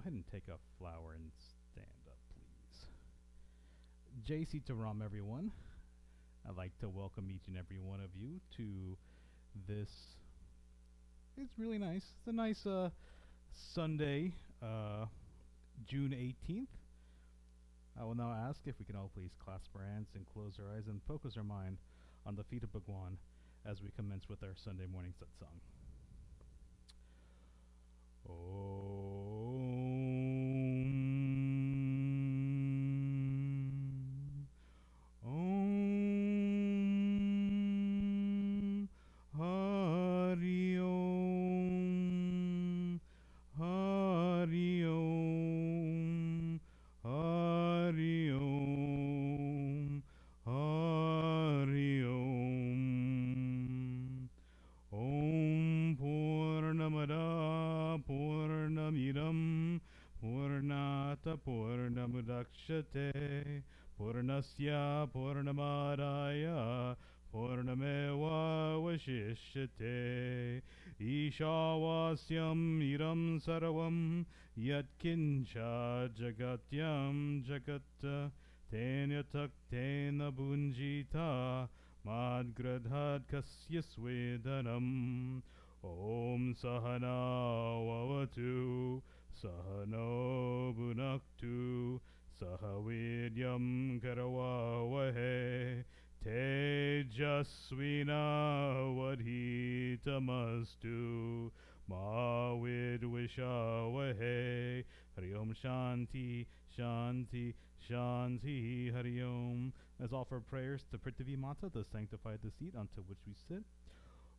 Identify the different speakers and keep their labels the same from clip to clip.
Speaker 1: ahead and take a flower and stand up, please. Jai Sita Ram, everyone. I'd like to welcome each and every one of you to this. It's really nice. It's a nice Sunday, June 18th. I will now ask if we can all please clasp our hands and close our eyes and focus our mind on the feet of Bhagwan as we commence with our Sunday morning satsang. Om Hari Om Hari Om Hari Om Hari Om. Om Purnamada Purnamidam Purnata Purnamudakshate Purnasya Purnamadaya Purnameva Vashishyate Ishavasyam Idam Sarvam Yatkincha Jagatyam Jagata Tena Taktena Bunjita Madgradhat Kasya Swedanam. Om Sahana Vavatu Sahano Bhunaktu Sahavidyam Karavavahe Tejasvina Vadhitamastu Ma Vidvishavahe. Hari Om Shanti Shanti Shanti Hari Om. Let's offer prayers to Prithvi Mata, the sanctified the seat onto which we sit.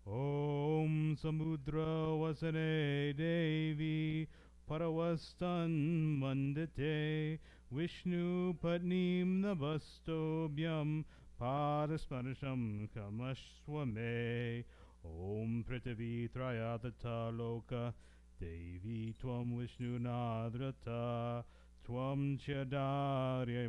Speaker 1: Om Samudra Vasane Devi Paravastan Mandate Vishnu Padnim Navastobhyam Padasparasham Kamashwame. Om Prithvi Trayatata Loka Devi Tvam Vishnu Nadrata Tvam Chadarya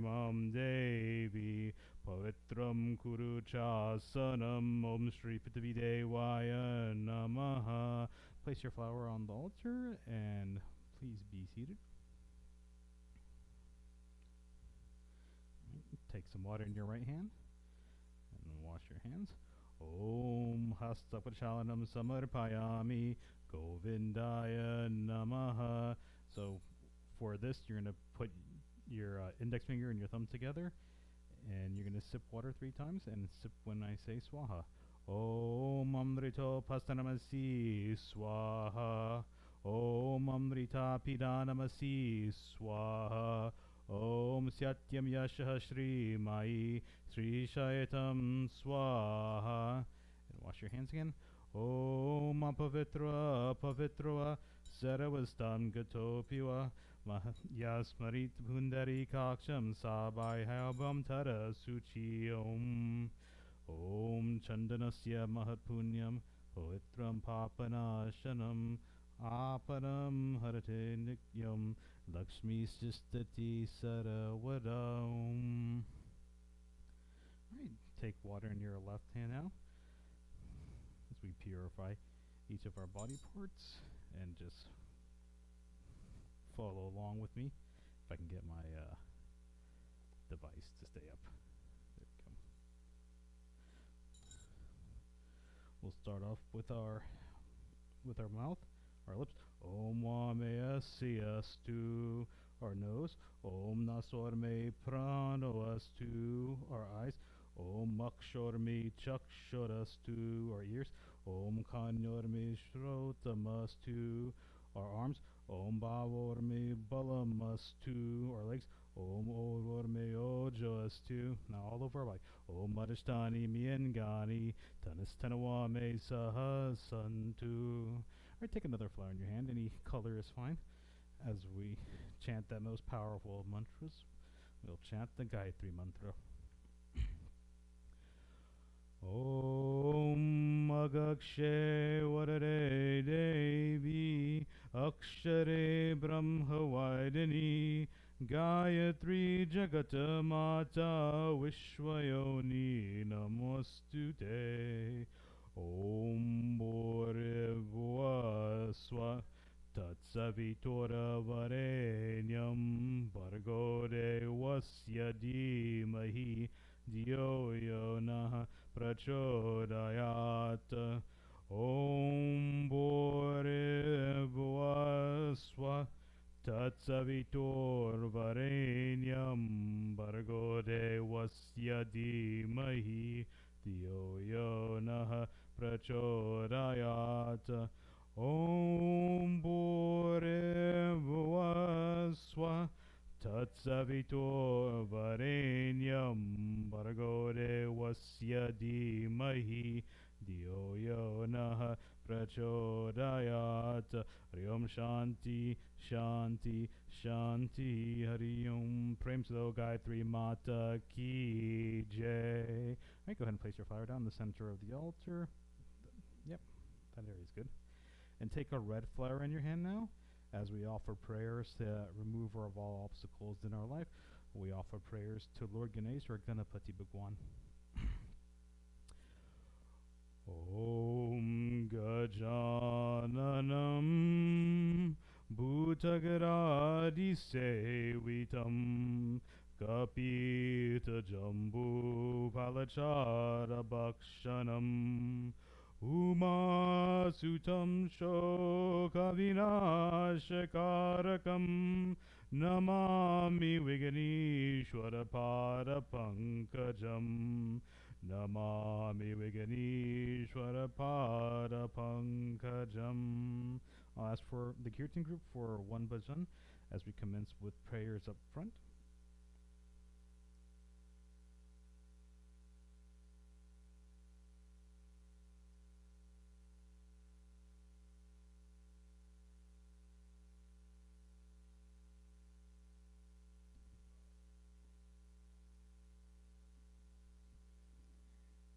Speaker 1: Devi Pavitram Kuru Chasanam. Om Shri Prithvi Devaya Namaha. Place your flower on the altar and please be seated. Take some water in your right hand and wash your hands. Om Hasta Prachalanam Samarpayami Govindaya Namaha. So for this, you're going to put your index finger and your thumb together, and you're going to sip water 3 times and sip when I say swaha. Om Amrito Pastanamasi Swaha. Om Amrita Pidanamasi Swaha. Om Satyam Yashaha Shri Mai Sri Shayatam Swaha. And wash your hands again. Om Apavitra Pavitra Saravastam Gatopiwa Yasmarit Bundari Kaksham Sabai Habam Tara Suchi Om. Om Chandanasya Mahatpunyam Povitram Papanashanam Aparam Harate Nikyam Lakshmi Sistati Saravadam. Alright, take water in your left hand now as we purify each of our body parts, and just follow along with me. If I can get my device to stay up. There we go. We'll start off with our mouth, our lips. Om Vameya Siyastu, our nose. Om Nasorme Pranoastu, our eyes. Om Maksharme Chaksharastu, our ears. Om Kanyorme Shrotamastu, our arms. Om Bavorme Balamastu, our legs. Om Orvorme Ojastu, now all over our body. Om Madhishtani Miengani Tanastanawame Sahasantu. Alright, take another flower in your hand. Any color is fine. As we chant that most powerful of mantras, we'll chant the Gayatri mantra. Om Agakshe Varare Devi Akshare Brahma Vaidini Gayatri Jagata Mata Vishwayoni Namostute. Om Bhore Bhua Tatsavitura varenyam Bhargo devasya dhimahi Dhiyo yo nah prachodayat. Om Bhuribhuvasva Tatsavitur Varenyam Bhargo Devasya Dhimahi Dhiyo yo nah prachodayat. Om Bhuribhuvasva Tatsavitur Varenyam Bhargo Devasya Dhimahi Dhiyo yo nah prachodayat. Hari Om Shanti, Shanti, Shanti. Hari Om. Prem to the Gayatri Mata Ki Jai. Alright, go ahead and place your flower down in the center of the altar. Yep, that area is good. And take a red flower in your hand now as we offer prayers to remover of all obstacles in our life. We offer prayers to Lord Ganesh or Ganapati Bhagwan. Om Gajananam Bhutagaradi Sevitam Kapita Jambu Palachara Bhakshanam Uma Sutam Shoka Vinashakarakam Namami Viganishwara Pada Pankajam Namami Viganishwara Pada Pankajam. I'll ask for the Kirtan group for one bhajan as we commence with prayers up front.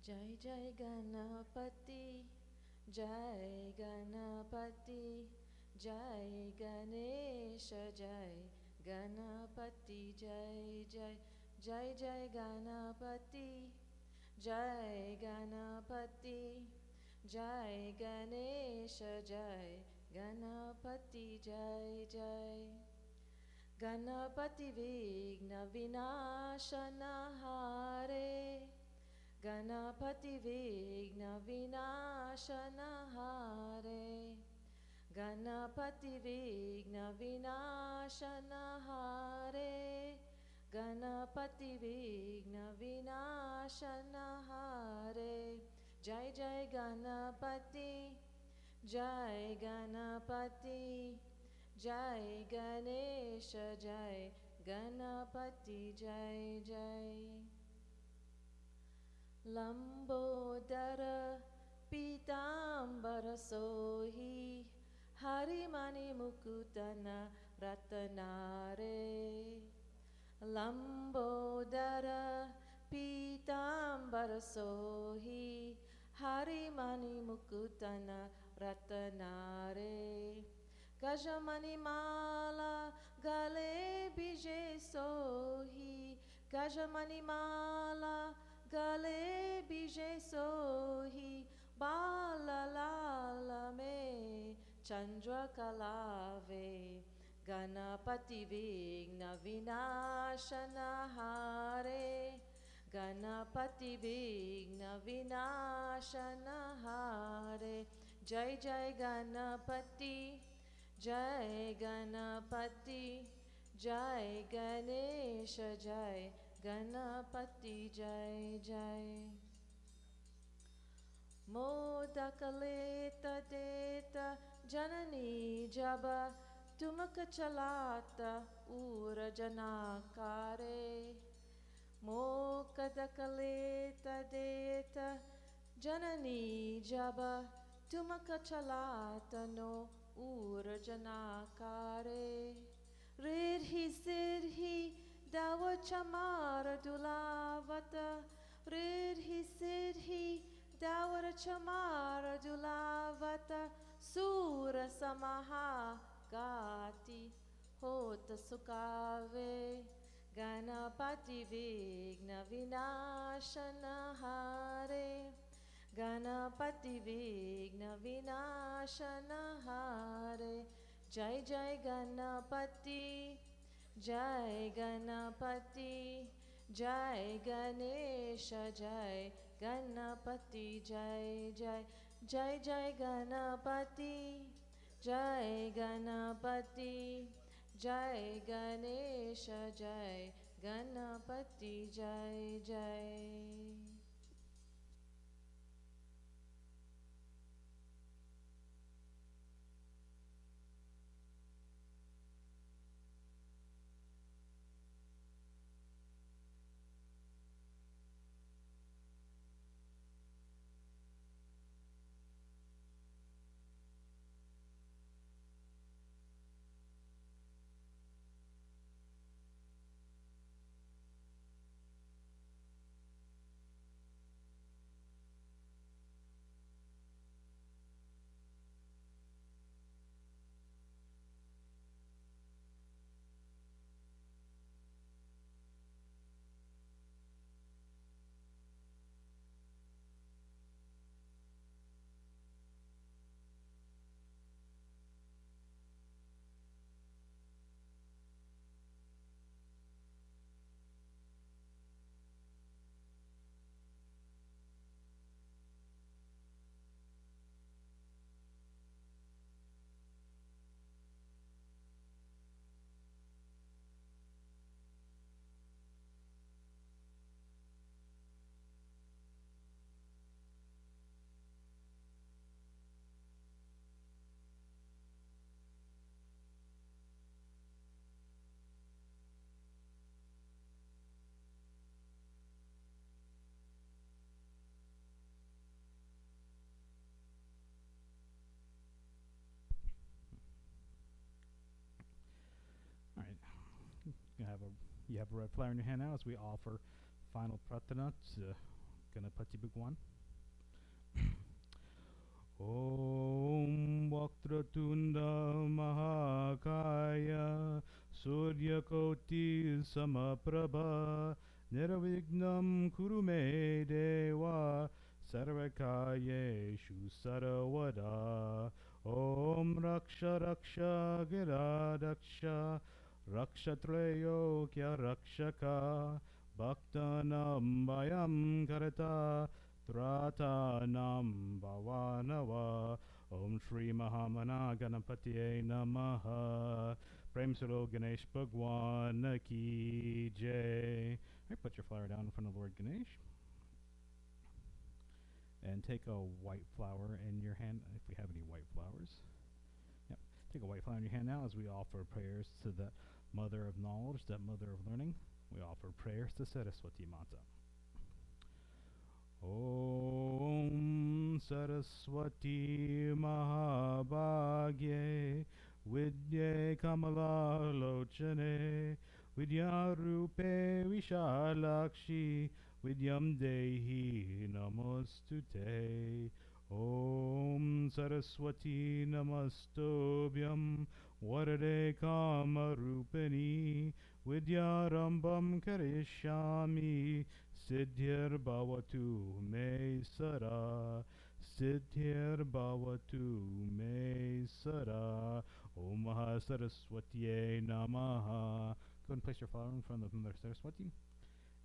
Speaker 2: Jai Jai Ganapati, Jai Ganapati, Jai Ganesha, Jai Ganapati, Jai Jai, Jai Jai Ganapati, Jai Ganapati, Jai Ganesha, Jai Ganapati, Jai Jai. Ganapati Vigna Vinashana Hare, Ganapati Vigna Vinashana Hare, Ganapati Vigna Vinashana Hare, Ganapati Vigna Vinashana Hare. Jai Jai Ganapati, Jai Ganapati, Jai Ganesha, Jai Ganapati, Jai Jai. Lambodara Pitambara Sohi Harimani Mukutana Ratanare. Lambodara Pitambara Sohi Harimani Mukutana Ratanare. Gajamani Mala Gale Bije Sohi, Gajamani Mala Gale Bije Sohi, Bala Lala Me Chandra Kalave. Ganapati Vigna Vinashana Hare, Ganapati Vigna Vinashana Hare. Jai Jai Ganapati, Jai Ganapati, Jai Ganesha, Jai Ganapati, Jai Jai. Modakaleta Deta Janani Jaba Tumaka Chalata Ura Janakare. Mokadakaleta Deta Janani Jaba Tumaka Chalata no Ura Janakare. Ridhi Siddhi Dawa Chamara Dulavata. Ridhi Siddhi Dawara Chamara Dulavata. Sura Samaha Gati Hota Sukave. Ganapati Vigna Vinashana Hare, Ganapati Vigna Vinashana Hare. Jai Jai Ganapati, Jai Ganapati, Jai Ganesha, Jai Ganapati, Jai Jai, Jai Jai Ganapati, Jai Ganapati, Jai Ganesha, Jai Ganapati, Jai Jai.
Speaker 1: All right. You have a red flower in your hand now as we offer final pratana to Ganapati Bhagwan. Om Vaktratunda Mahakaya Suryakoti Samaprabha Nirvignam Kurume Deva Sarvakayeshu Saravada Om Raksha Raksha Gira Daksha Rakshatreyo Kya Rakshaka Bhaktanam Vayam Karata Tratanam Bhavanava Om Shri Mahamana Ganapatiye Namaha Prem Suro Ganesh Bhagwan Ki Jai. Alright, put your flower down in front of Lord Ganesh. And take a white flower in your hand, if we have any white flowers. Yep. Take a white flower in your hand now as we offer prayers to that mother of knowledge, that mother of learning. We offer prayers to Saraswati Mata. Om Saraswati Mahabhagye Vidye Kamala Lochane Vidyarupe Vishalakshi Vidyam Dehi Namostute. Om Saraswati Namastobhyam Varade Kamarupini Vidyarambam Karishyami Siddhir Bhavatu Me Sara Siddhir Bhavatu Me Sara Om Maha Saraswatiye Namaha. Go and place your flower in front of Mother Saraswati.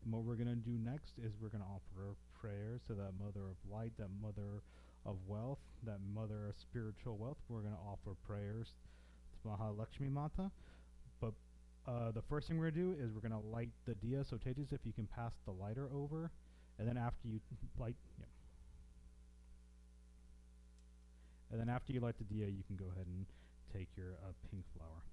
Speaker 1: And what we're going to do next is we're going to offer prayers to that mother of light, that mother of wealth, that mother of spiritual wealth. We're going to offer prayers to Mahalakshmi Mata. But the first thing we're going to do is we're going to light the diya. So Tejas, if you can pass the lighter over. And then after you light, and then after you light the diya, you can go ahead and take your pink flower.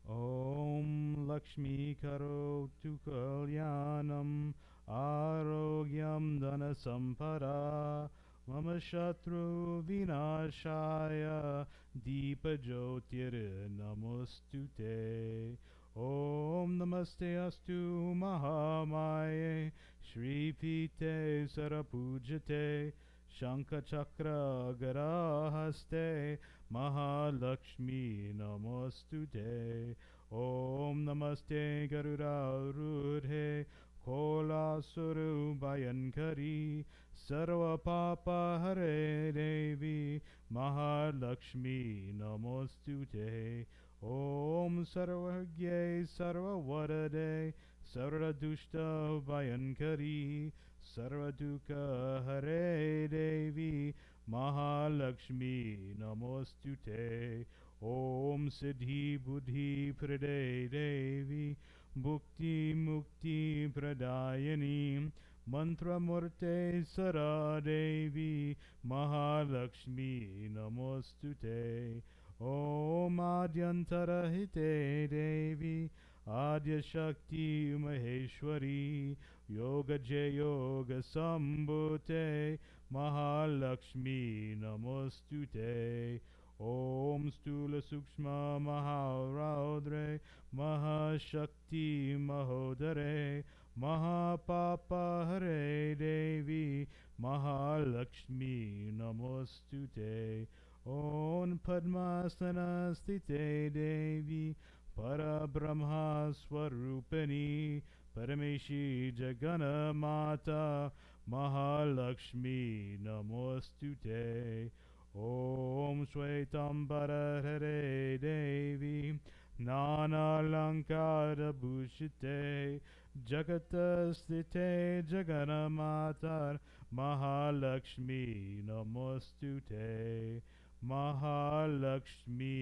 Speaker 1: Om Lakshmi Karotu Kalyanam Arogyam Dana Sampada Mama Shatru Vinashaya Deepa Jyotir Namostute. Om Namaste Astu Mahamaye Shri Pite Sarapujate Shankha Chakra Garahaste Mahalakshmi Namostute. Om Namaste Garuda Rudhe Kola Suru Bayankari Sarva Papa Hare Devi Mahalakshmi Namostute. Om Sarvagye Sarvavarade Sarvadushta Vayankari Sarvaduka Hare Devi Mahalakshmi Namostute. Om Siddhi Buddhi Prade Devi Bhukti Mukti Pradayani Mantra Murte Sara Devi Mahalakshmi Namostute. Om Adyantarahite Devi Adya Shakti Maheshwari Yoga Jay Yoga Sambhute Mahalakshmi Namostute. Om Stula Sukshma Maharaudre Mahashakti Mahodare Mahapapa Hare Devi Mahalakshmi Namostute. Om Padmasana Sthite Devi Parabrahma Swarupani Parameshi Jagana Mata Mahalakshmi Namostute. Om Shvetambara Hare Devi Nana Lankara Bhushite Jagata Sthite Jagana Mata Mahalakshmi Namostute. Mahalakshmi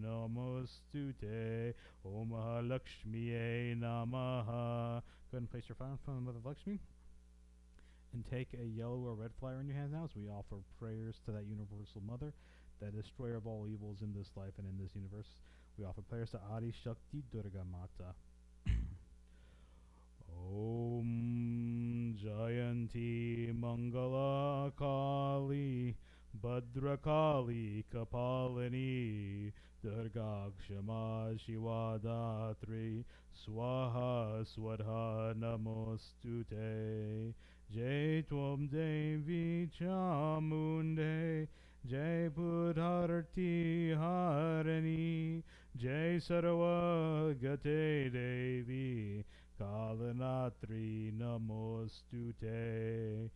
Speaker 1: Namostute. Om Mahalakshmiye Namaha. Go ahead and place your phone on Mother Lakshmi. And take a yellow or red flower in your hands now as we offer prayers to that universal mother, that destroyer of all evils in this life and in this universe. We offer prayers to Adi Shakti Durga Mata. Om Jayanti Mangala Kali Bhadrakali Kapalini Durga Kshama Shiva Datri Swaha Swadha Namostute. Jai Tvam Devi Chamunde Jai Buddharti Harani Jai Sarva Gate Devi Kalanatri Namostute.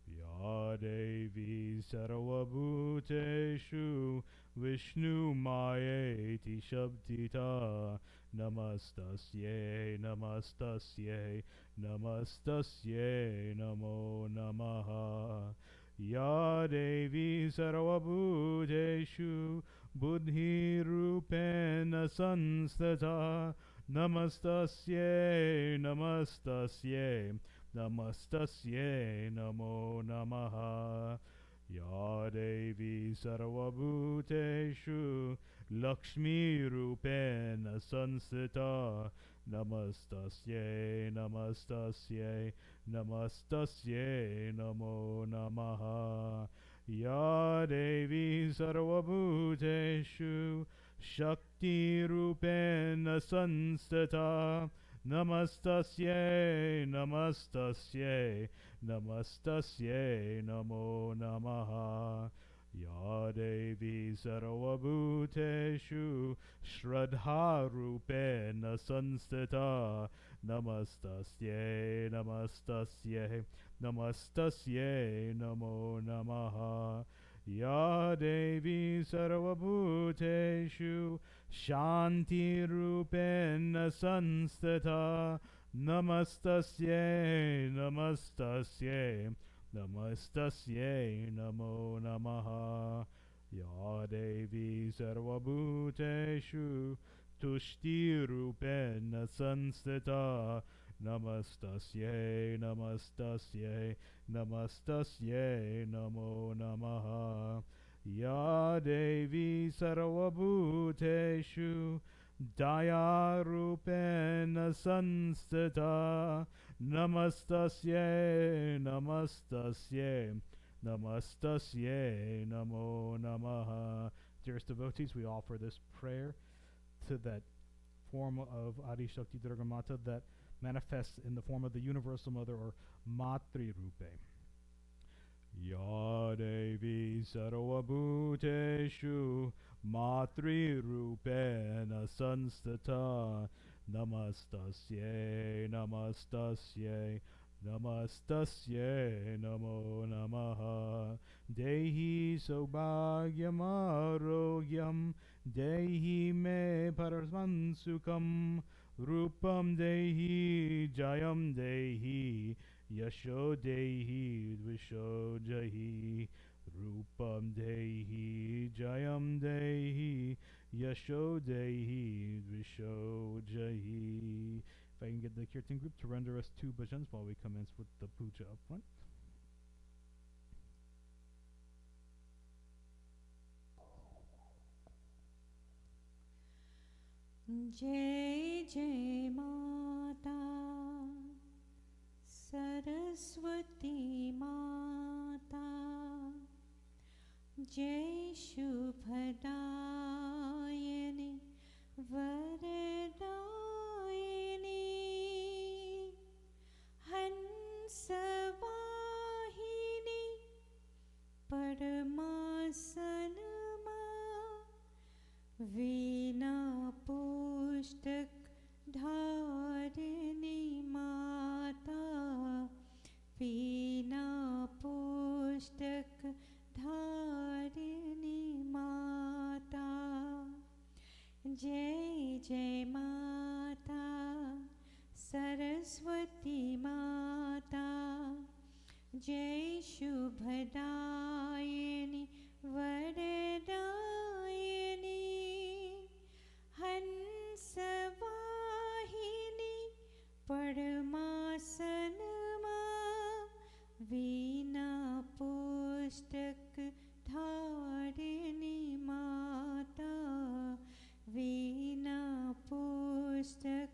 Speaker 1: Ya Devi Sarva Bhuteshu Vishnu Mayeti Shabdita Namastasye Namastasye Namastasye Namo Namaha. Ya Devi Sarvabhuteshu Buddhi Rupena Sanstata Namastasye Namastasye Namastasye Namo Namaha. Ya Devi Sarvabhuteshu Lakshmi Rupena Sanstita Namastasye Namastasye Namastasye Namo Namaha. Ya Devi Sarvabhuteshu Shakti Rupena Sanstita Namastasye Namastasye Namastasye Namo Namaha. Ya Devi Sarvabhuteshu Shraddha Rupena Sanstita Namastasye Namastasye Namastasye Namo Namaha. Ya Devi Sarvabhuteshu Shanti Rupena Sanstita Namastasye Namastasye Namastasye Namo Namaha. Ya Devi Sarvabhuteshu Tushti Rupena Sanstita Namastasye Namastasye Namastasye Namo Namaha. Ya Devi Sarvabhuteshu Daya Rupena Sanstita Namastasye Namastasye Namastasye Namo Namaha. Dearest devotees, we offer this prayer to that form of Adi Shakti Durga Mata that manifests in the form of the Universal Mother, or Matri Rupe. Ya Devi Sarvabhuteshu Matri Rupena Sanstata Namastasye Namastasye Namastasye Namo Namaha. Dehi Saubhagyam Arogyam Dehi Me Parasman Sukham Rupam Dehi Jayam Dehi Yasho Dehi Dvisho Jahi Rupam Dehi Jayam Dehi Yasho Dehi Dvisho Jahi. If I can get the Kirtan group to render us 2 bhajans while we commence with the puja up front.
Speaker 3: Jai Jai Mata Saraswati Mata Jai Shubhadayani Varadayani Hansavahini Paramasanama Veena Pustak Dharini Mata Veena Pustak Dharini Mata Jai Jai Mata Saraswati Mata Jai Shubhadayani Varadayani Hansavahini Paramasanama Veena Pustak Dharini Mata Veena Pustak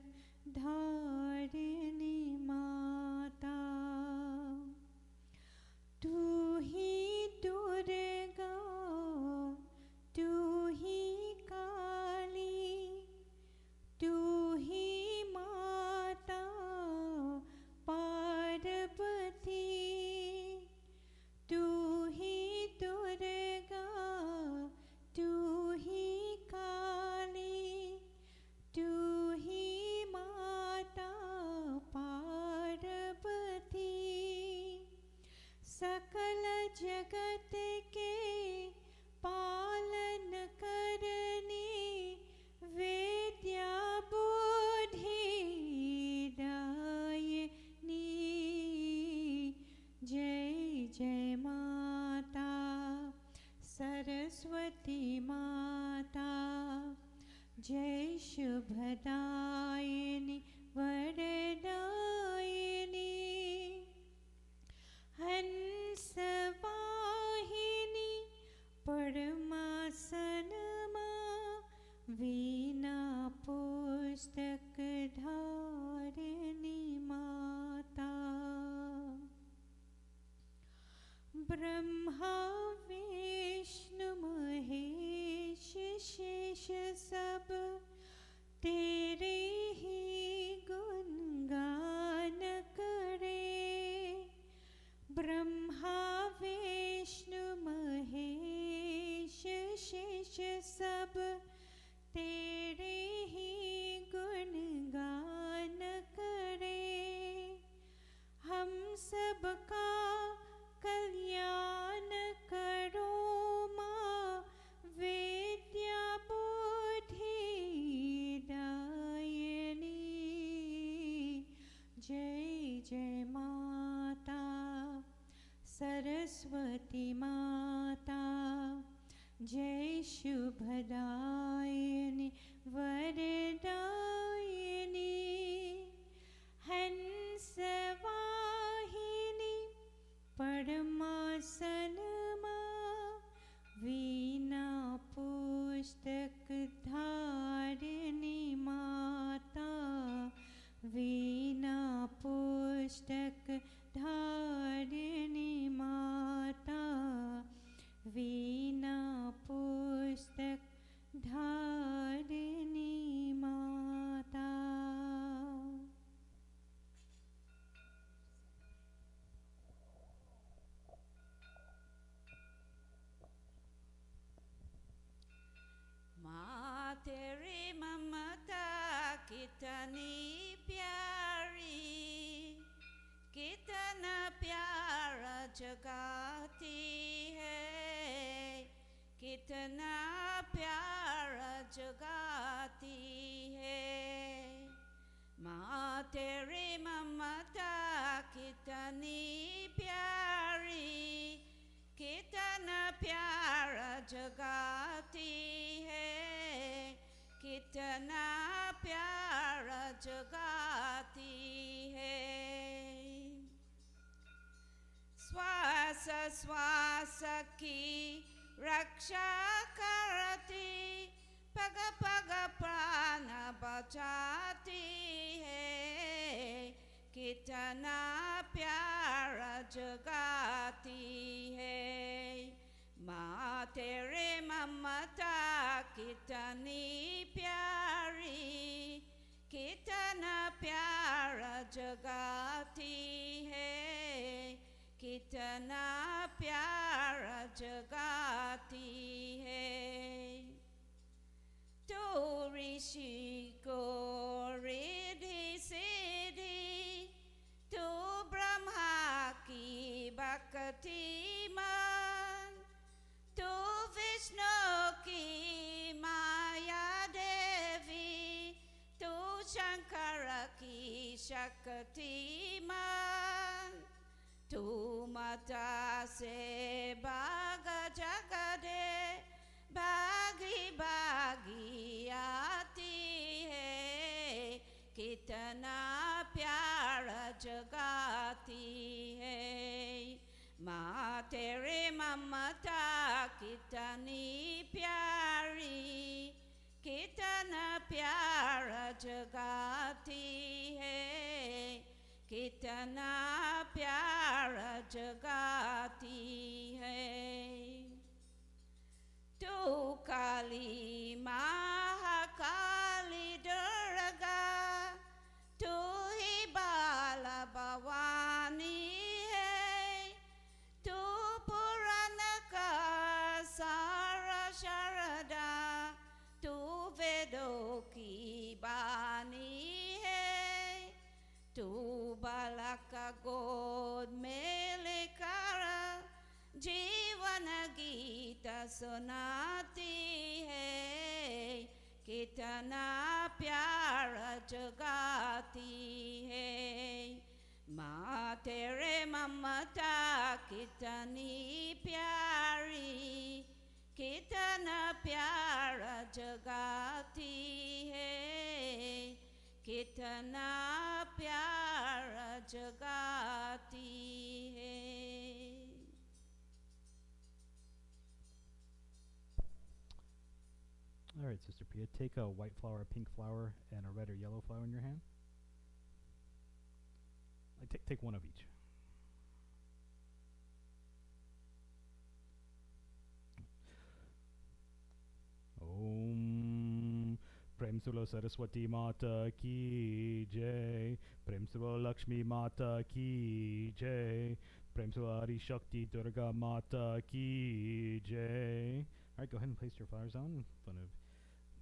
Speaker 3: Dharini Mata Tu hi Durga Tu hi Kali Tu hi Mata Parvati Tu hi Durga Tu hi Kali Tu hi Mata Parvati सकल जगत के पालन करने वेद्या बुद्धि दायिनी जय जय माता सरस्वती माता जय शुभदायिनी वरदायिनी हंसवाहिनी परमासनमा वीणा पुस्तक धारिणी माता ब्रह्मा विष्णु महेश शेष सब तेरे ही गुणगान करे ब्रह्मा विष्णु महेश शेष सब तेरे ही गुणगान करे हम सबका कल्याण करो माँ वेद्या बुद्धि दायिनी जय जय माता सरस्वती माता जय शुभदायिनी वरदायिनी हंसवाहिनी परमासनमा वीणा पुस्तक धारिणी माता वीणा पुस्तक धारिणी माता वीणा पुस्तक धारिणी माता
Speaker 4: माँ तेरी ममता कितनी प्यारी कितनी जगाती है, कितना प्यारा जगाती है। माँ तेरी ममता कितनी प्यारी, कितना प्यारा जगाती है, कितना प्यारा जगाती है। श्वास श्वास की रक्षा करती, पग पग प्राण बचाती है, कितना प्यारा जगाती है। माँ तेरे ममता कितनी प्यारी, कितना प्यारा जगाती है, कितना प्यारा जगाती है। तो ऋषि को रिद्धि सिद्धि, तो ब्रह्मा की भक्ति मान, तो विष्णु की माया देवी, तो शंकर की शक्ति मान, तू माता से भाग जगदे, भागी भागी आती है, कितना प्यारा जगाती है। माँ तेरे ममता कितनी प्यारी, कितना प्यारा जगाती है, कितना प्यारा जगाती है। तू काली महाकाली दुर्गा, तू ही बाला भवानी है, तू पुराण का सारा शारदा, तू वेदों की बानी है, तू बालक गोद में लेकर जीवन गीत सुनाती है, कितना प्यारा जगाती है। माँ तेरे ममता कितनी प्यारी, कितना प्यारा जगाती है, कितना प्यारा जगाती है।
Speaker 1: All right, Sister Pia, take a white flower, a pink flower, and a red or yellow flower in your hand. Take one of each. Om Prem Sulo Saraswati Mata Ki Jai, Prem Sulo Lakshmi Mata Ki Jai, Prem Sulo Adi Shakti Durga Mata Ki Jai. All right, go ahead and place your flowers on in front of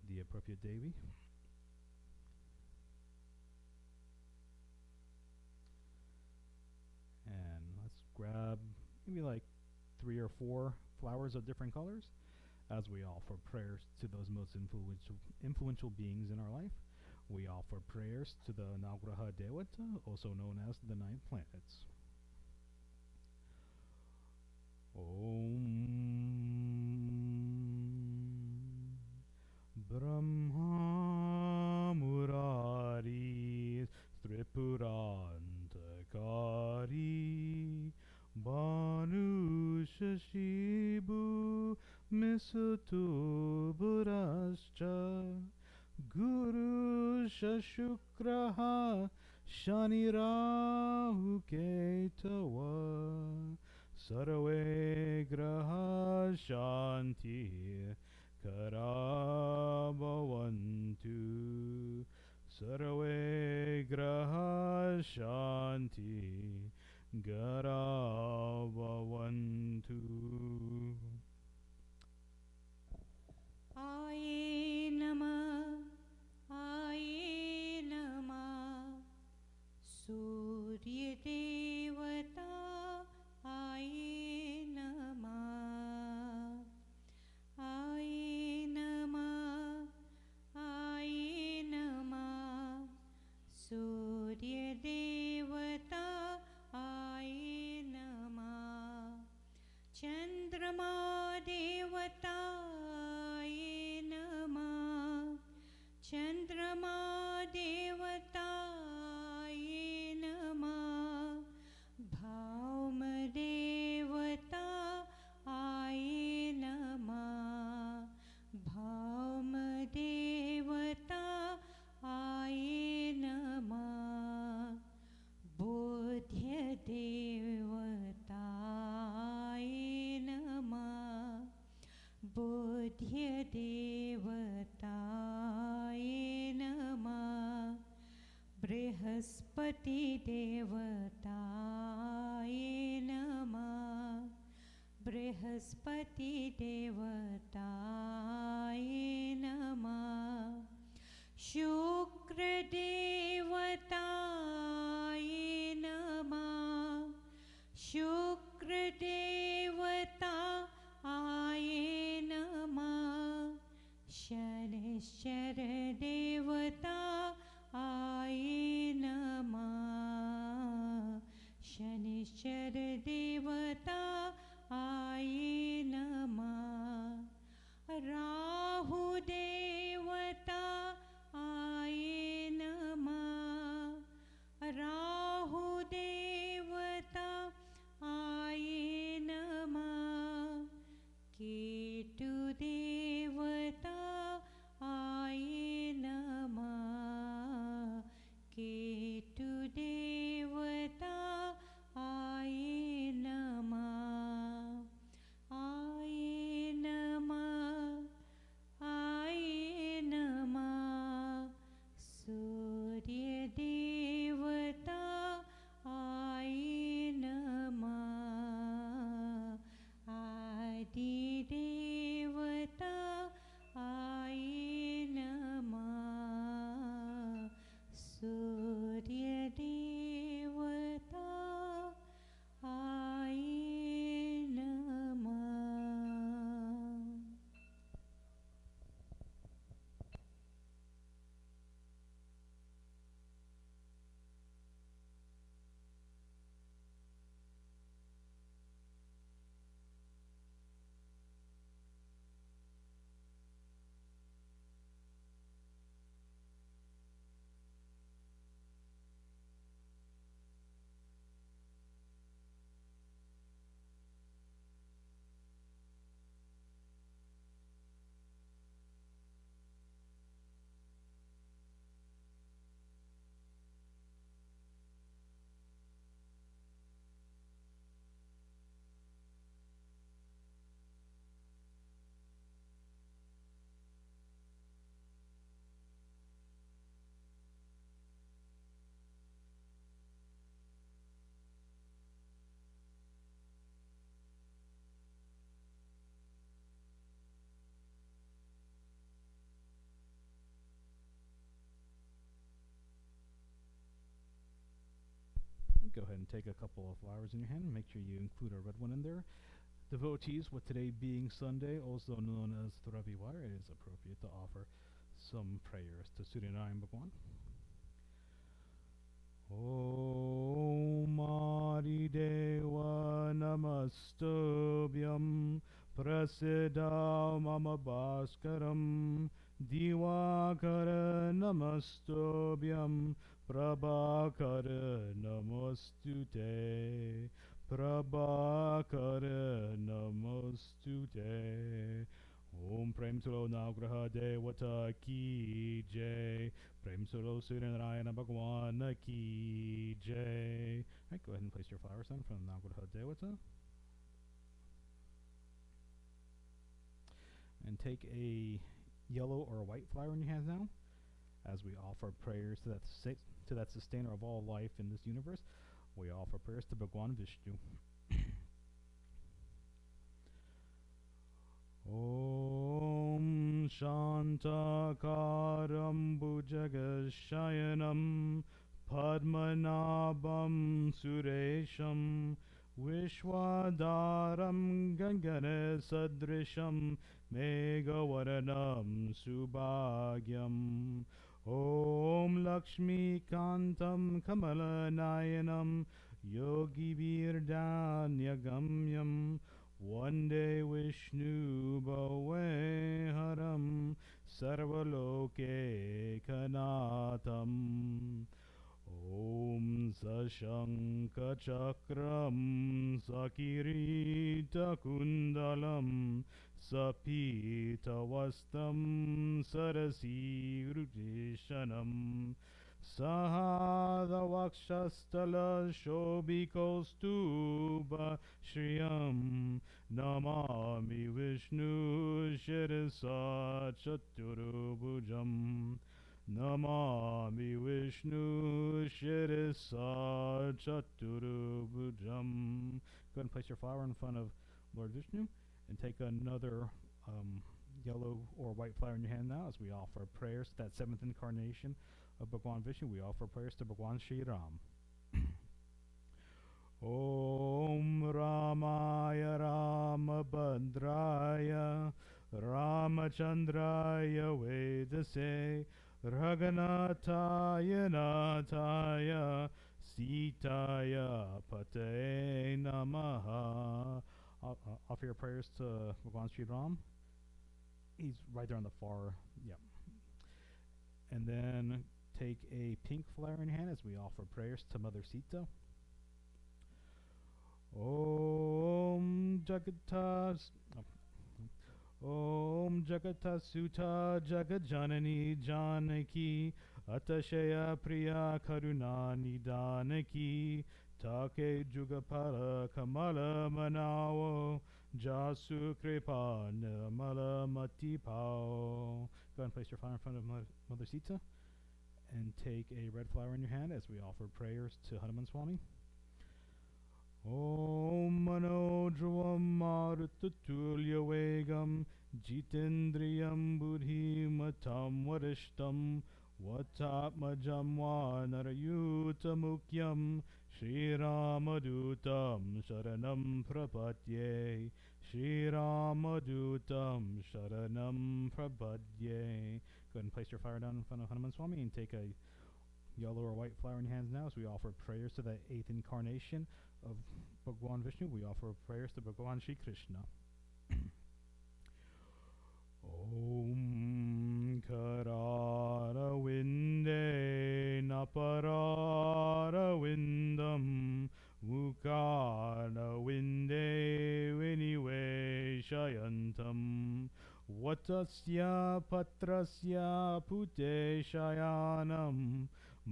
Speaker 1: the appropriate Devi. And let's grab maybe like 3 or 4 flowers of different colors as we offer prayers to those most influential beings in our life. We offer prayers to the Navgraha Devata, also known as the 9 planets. Om Brahma Murari Tripurantakari Banu Shashibu Misutu Burascha Guru Shashukraha Shanirahu Ketava Sarve Graha Shanti Karabhavantu Sarve Graha Shanti Karabhavantu.
Speaker 3: Aye Namah, Aye Namah, Surya Devata, Aye सूर्यदेवताय नमः चंद्रमा देवताय नमः चंद्रमा देवताय नमः भौम देवताय नमः भौम देवताय नमः बोध्य देवताय नमः बोध्य देवताय नमः बृहस्पति देवताय नमः बृहस्पति देवताय नमः शुक्र देवताय नमः शुक्र देवताय नमः शनिश्चर देवताय नमः शनिश्चर देवताय नमः राहु देवताय नमः राहु देवताय नमः केतु देवताय नमः केतु देवताय नमः आय नमः सूर्य देवताय नमः आदि देवताय नमः सूर्य देवताय नमः
Speaker 1: Go ahead and take a couple of flowers in your hand. Make sure you include a red one in there. Devotees, with today being Sunday, also known as Ravivar, it is appropriate to offer some prayers to Surya Narayan Bhagwan. Om Adideva Namastubhyam Prasiddha Mama Bhaskaram Divakara Namastubhyam Prabhakara Namostute Prabhakara Namostute Om Prem Suro Nagraha Devata Ki Jai Prem Suro Surya Narayana Bhagwan Ki Jai. Right, go ahead and place your flowers down from Nagraha Devata. And take a yellow or a white flower in your hands now, as we offer prayers to that sustainer of all life in this universe. We offer prayers to Bhagwan Vishnu. Om Shantakaram Bhujagashayanam Padmanabham Suresham Vishwadaram Gangane Sadrisham Megavaranam Subhagyam Om Lakshmi Kantam Kamalanayanam Yogi Virdanyagamyam Vande Vishnu Bhaveharam Sarvaloke Kanatam Om Sashanka Chakram Sakirita Kundalam Sapita Vastam Sarasi Rudishanam Sahada Vakshastala Shobikostuba Shriyam Namami Vishnu Shirasa Chaturubhujam Namami Vishnu Shirasa Chaturubhujam. Go ahead and place your flower in front of Lord Vishnu and take another yellow or white flower in your hand now as we offer prayers to that seventh incarnation of Bhagwan Vishnu. We offer prayers to Bhagwan Shri Ram. Om Ramaya Ramabhadraya Ramachandraya Vedase Raghunathaya Nathaya Sitaya Pate Namaha. Offer your prayers to Bhagwan Shri Ram. He's right there on the far, yep. And then take a pink flower in your hand as we offer prayers to Mother Sita. Om Jagatas Om Jagata Suta Jagajanani Janaki Atashaya Priya Karuna Nidanaki Take Jugapala Kamala Manawo Jasu Kripa Nirmala Mati Pao. Go ahead and place your flower in front of Mother Sita and take a red flower in your hand as we offer prayers to Hanuman Swami. Om Manojvam Marutulya Vegam Jitendriyam Buddhi Matam Varishtam Vatapmajam Vanarayuta Mukyam Shri Ramadutam Sharanam Prapatye Shri Ramadutam Sharanam Prapatye. Go ahead and place your flower down in front of Hanuman Swami and take a yellow or white flower in your hands now as we offer prayers to the 8th incarnation of Bhagwan Vishnu. We offer prayers to Bhagwan Shri Krishna. Om Karara Vinde Naparara Vindam Mukana Vinde Viniveshayantam Vatasya Patrasya Pute Shayanam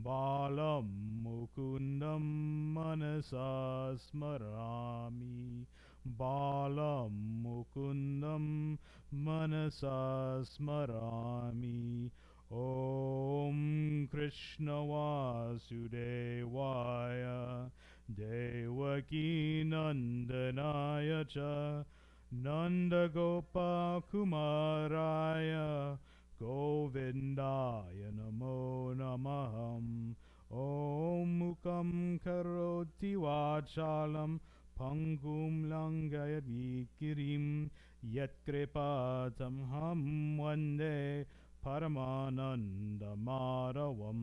Speaker 1: Balam Mukundam Manasa Smarami Balam Mukundam Manasa Smarami. Om Krishna Vasudevaya Devaki Nandanaya Cha Nanda Gopa Kumaraya Govindaya Namo Namaham. Om Mukam Karoti Vachalam Pangum Langayat Vikirim Yat Kripatam Ham Vande Paramananda Madhavam.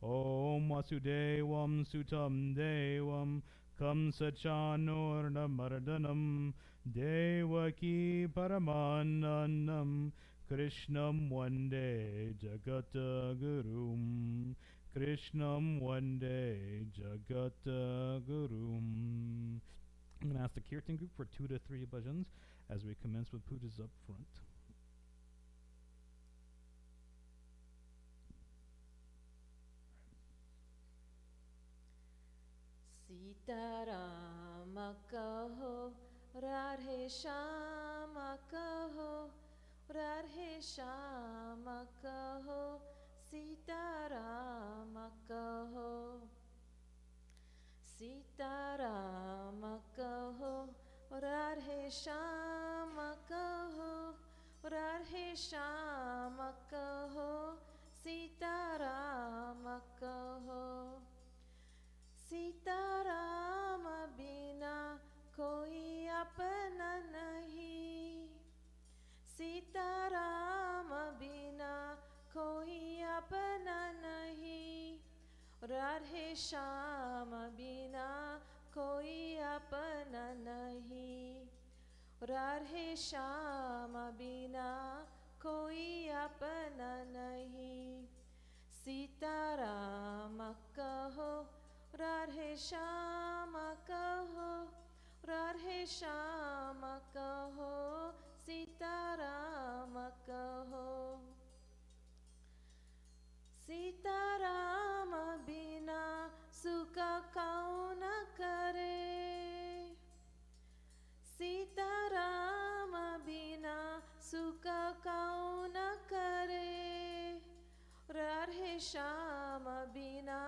Speaker 1: Om Vasudevam Sutam Devam Kamsachanurna Mardanam Devaki Paramanandam Krishnam Vande Jagata Gurum. Krishnam Vande Jagata Gurum. I'm going to ask the Kirtan group for 2 to 3 bhajans as we commence with pujas up front.
Speaker 2: Sita Ram kaho Radhe Shyam kaho Radhe Shyam kaho Sita Ram kaho Sita Ram kaho Radhe Shyam kaho Radhe Shyam kaho Sita Ram kaho Sita Ram bina koi apna nahi Sita Ram bina koi apna Shyam बिना कोई अपना नहीं, राधे श्याम बिना कोई अपना नहीं। सीता राम कहो, राधे श्याम कहो, राधे श्याम कहो, सीता राम कहो। सीता राम बिना सुख कौन करे, सीता राम बिना सुख कौन करे, राधे श्याम बिना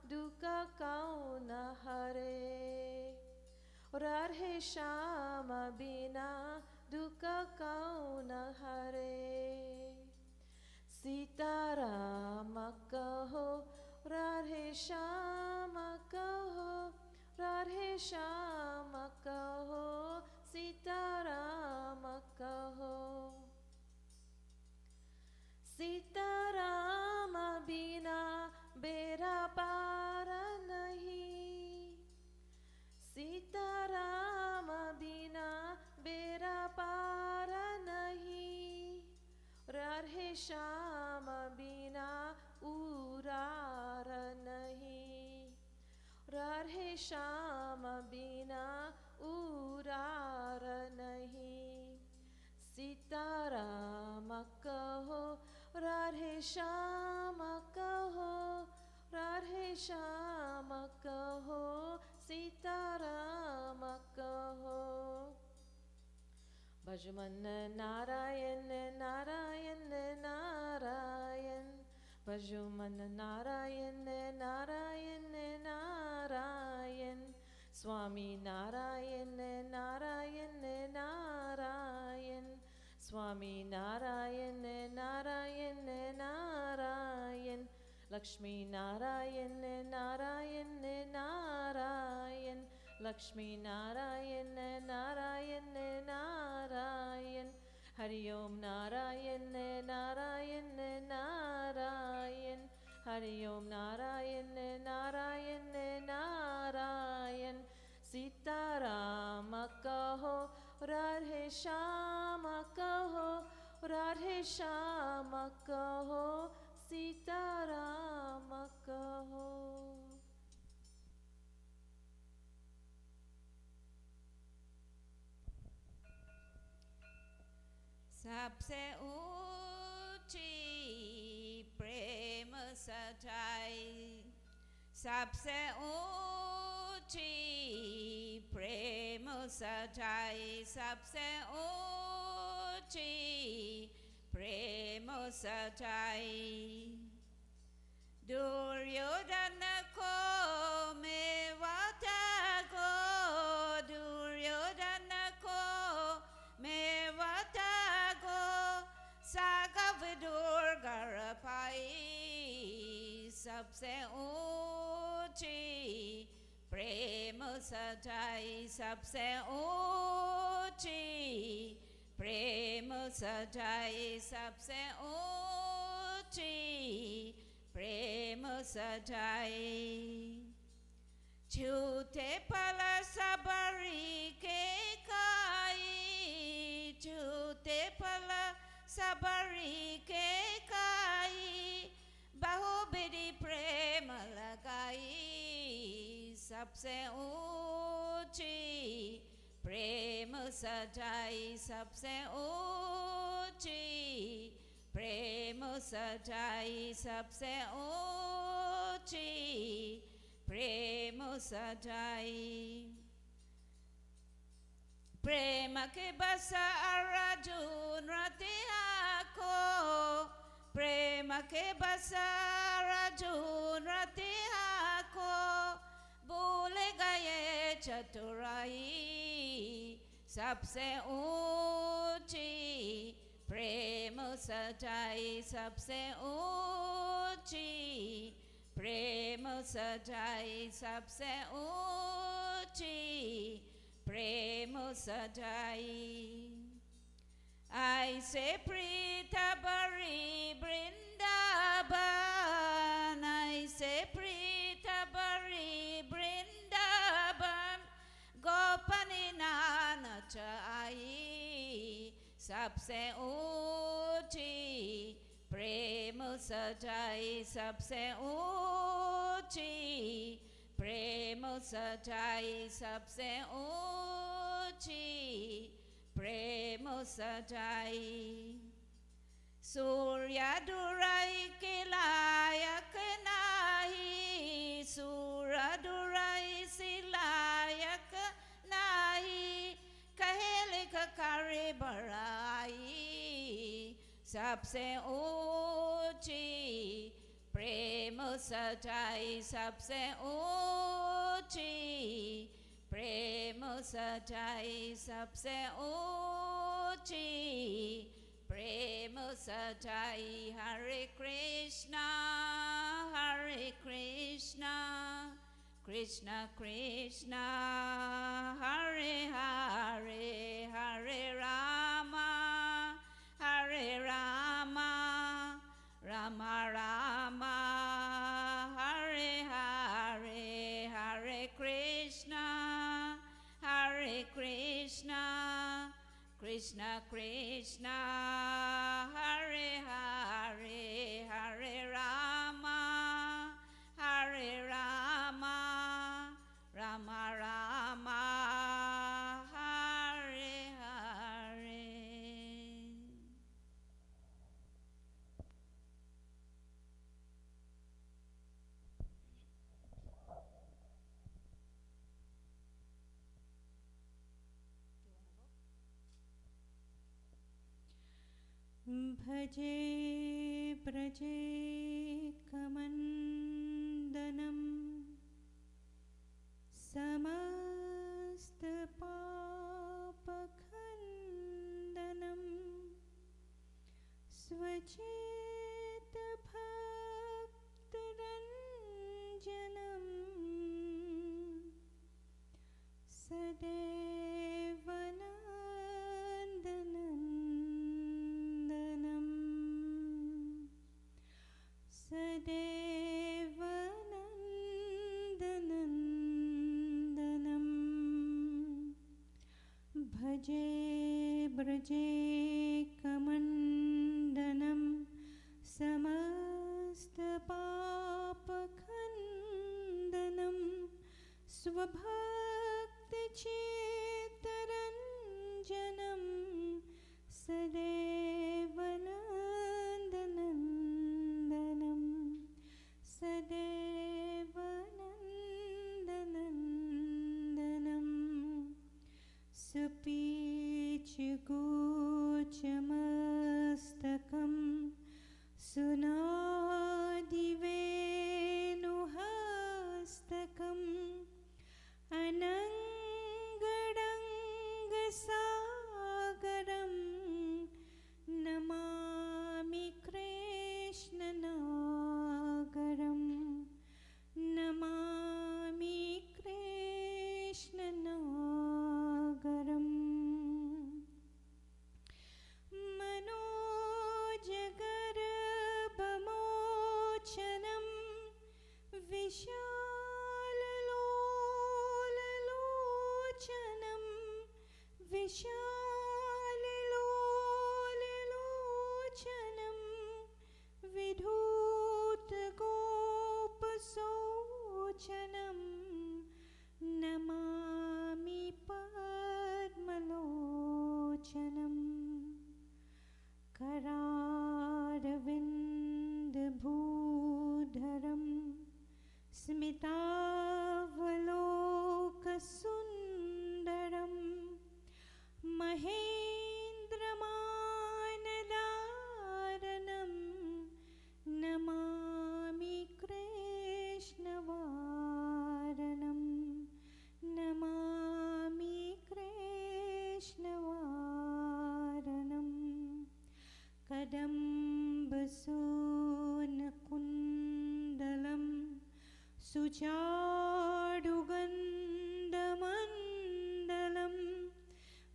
Speaker 2: दुख कौन हरे, राधे श्याम बिना दुख कौन हरे। सीता राम कहो, राधे श्याम कहो, राधे श्याम कहो, सीता राम कहो। सीता राम बिना बेड़ा पार नहीं, सीता राम बिना बेड़ा पार नहीं, राधे श्याम बिना उरार नहीं, राधे श्याम बिना उरार नहीं। सीता राम कहो, राधे श्याम कहो, राधे श्याम कहो, सीता राम कहो। भजमन नारायण नारायण नारायण, भजमन नारायण नारायण नारायण, स्वामी नारायण नारायण नारायण, स्वामी नारायण नारायण नारायण, लक्ष्मी नारायण नारायण नारायण, लक्ष्मी नारायण नारायण नारायण, हरि ओम नारायण नारायण नारायण, हरि ओम नारायण नारायण नारायण। सीता राम कहो, राधे श्याम कहो, राधे श्याम कहो, सीता राम कहो।
Speaker 4: सबसे ऊंची प्रेम सच्चाई, सबसे ऊंची प्रेम सच्चाई, सबसे ऊंची प्रेम सच्चाई। दुर्योधन को मेवाता को, दुर्योधन को मेवाता को, सागव दुर्गर पाई, सबसे ऊंची प्रेम सच्चाई, सबसे ऊंची प्रेम सच्चाई, सबसे ऊंची प्रेम सच्चाई। झूठे पल सबरी के काई, झूठे पल सबरी के काई, बहुविधि प्रेम लगाई, सबसे ऊंची प्रेम सच्चाई, सबसे ऊंची प्रेम सच्चाई, सबसे ऊंची प्रेम सच्चाई। प्रेम के बस अर्जुन रतिया को, प्रेम के बस अर्जुन रतिया को, भूल गए चतुराई, सबसे ऊंची प्रेम सच्चाई, सबसे ऊंची प्रेम सच्चाई, सबसे ऊंची प्रेम सच्चाई। ऐसे प्रीत बड़ी वृंदावन, ऐसे प्रीत बड़ी सबसे ऊंची, प्रेम सच्चाई सबसे ऊंची, प्रेम सच्चाई सबसे ऊंची, प्रेम सच्चाई। सूर्य दुराई के लायक नाही, सूर्य दुराई से लायक नाही, कहे लिख करे बड़ाई, सबसे ऊंची, प्रेम सच्चाई सबसे ऊंची, प्रेम सच्चाई सबसे ऊंची, प्रेम सच्चाई। हरे कृष्णा कृष्णा कृष्णा हरे हरे, हरे रामा रामा रामा हरे हरे, हरे कृष्णा कृष्णा कृष्णा हरे हरे, हरे रामा रामा रामा हरे हरे।
Speaker 3: भजे ब्रजे कमंदनम समस्त पापखंदनम स्वचेत भक्तरंजनम सदैव नंदनंदनम सदैव नंदनंदनम भजे ब्रजे कमंडनम समस्त पापखंदनम स्वभक्त चेतरंजनम सदैव नंदनंदनम सदैव नंदनंदनम सुपीच गोचमस्तकं सुनादिवेणुहस्तकम् अनङ्गडङ्गसागरं नमामि कृष्णनागरं नमामि कृष्णनागरम् मनोजगर्भमोचनं विशाललोललोचनं विशाललोललोचनं विधूतगोपशोचनं नमामि पद्मलोचनम् करारविन्दभूधरं स्मितावलोकसुन्दरं महेन्द्रमानदारणं नमामि कृष्णवारणं नमामि कृष्णवारणम् कदम्बसूनकुण्डलं सुचारुगन्धमण्डलं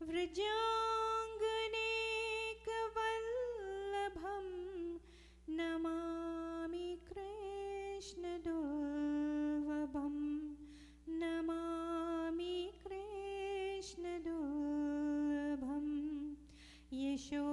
Speaker 3: व्रजाङ्गनेकवल्लभं नमामि कृष्णदुर्लभं नमामि कृष्णदुर्लभं यशो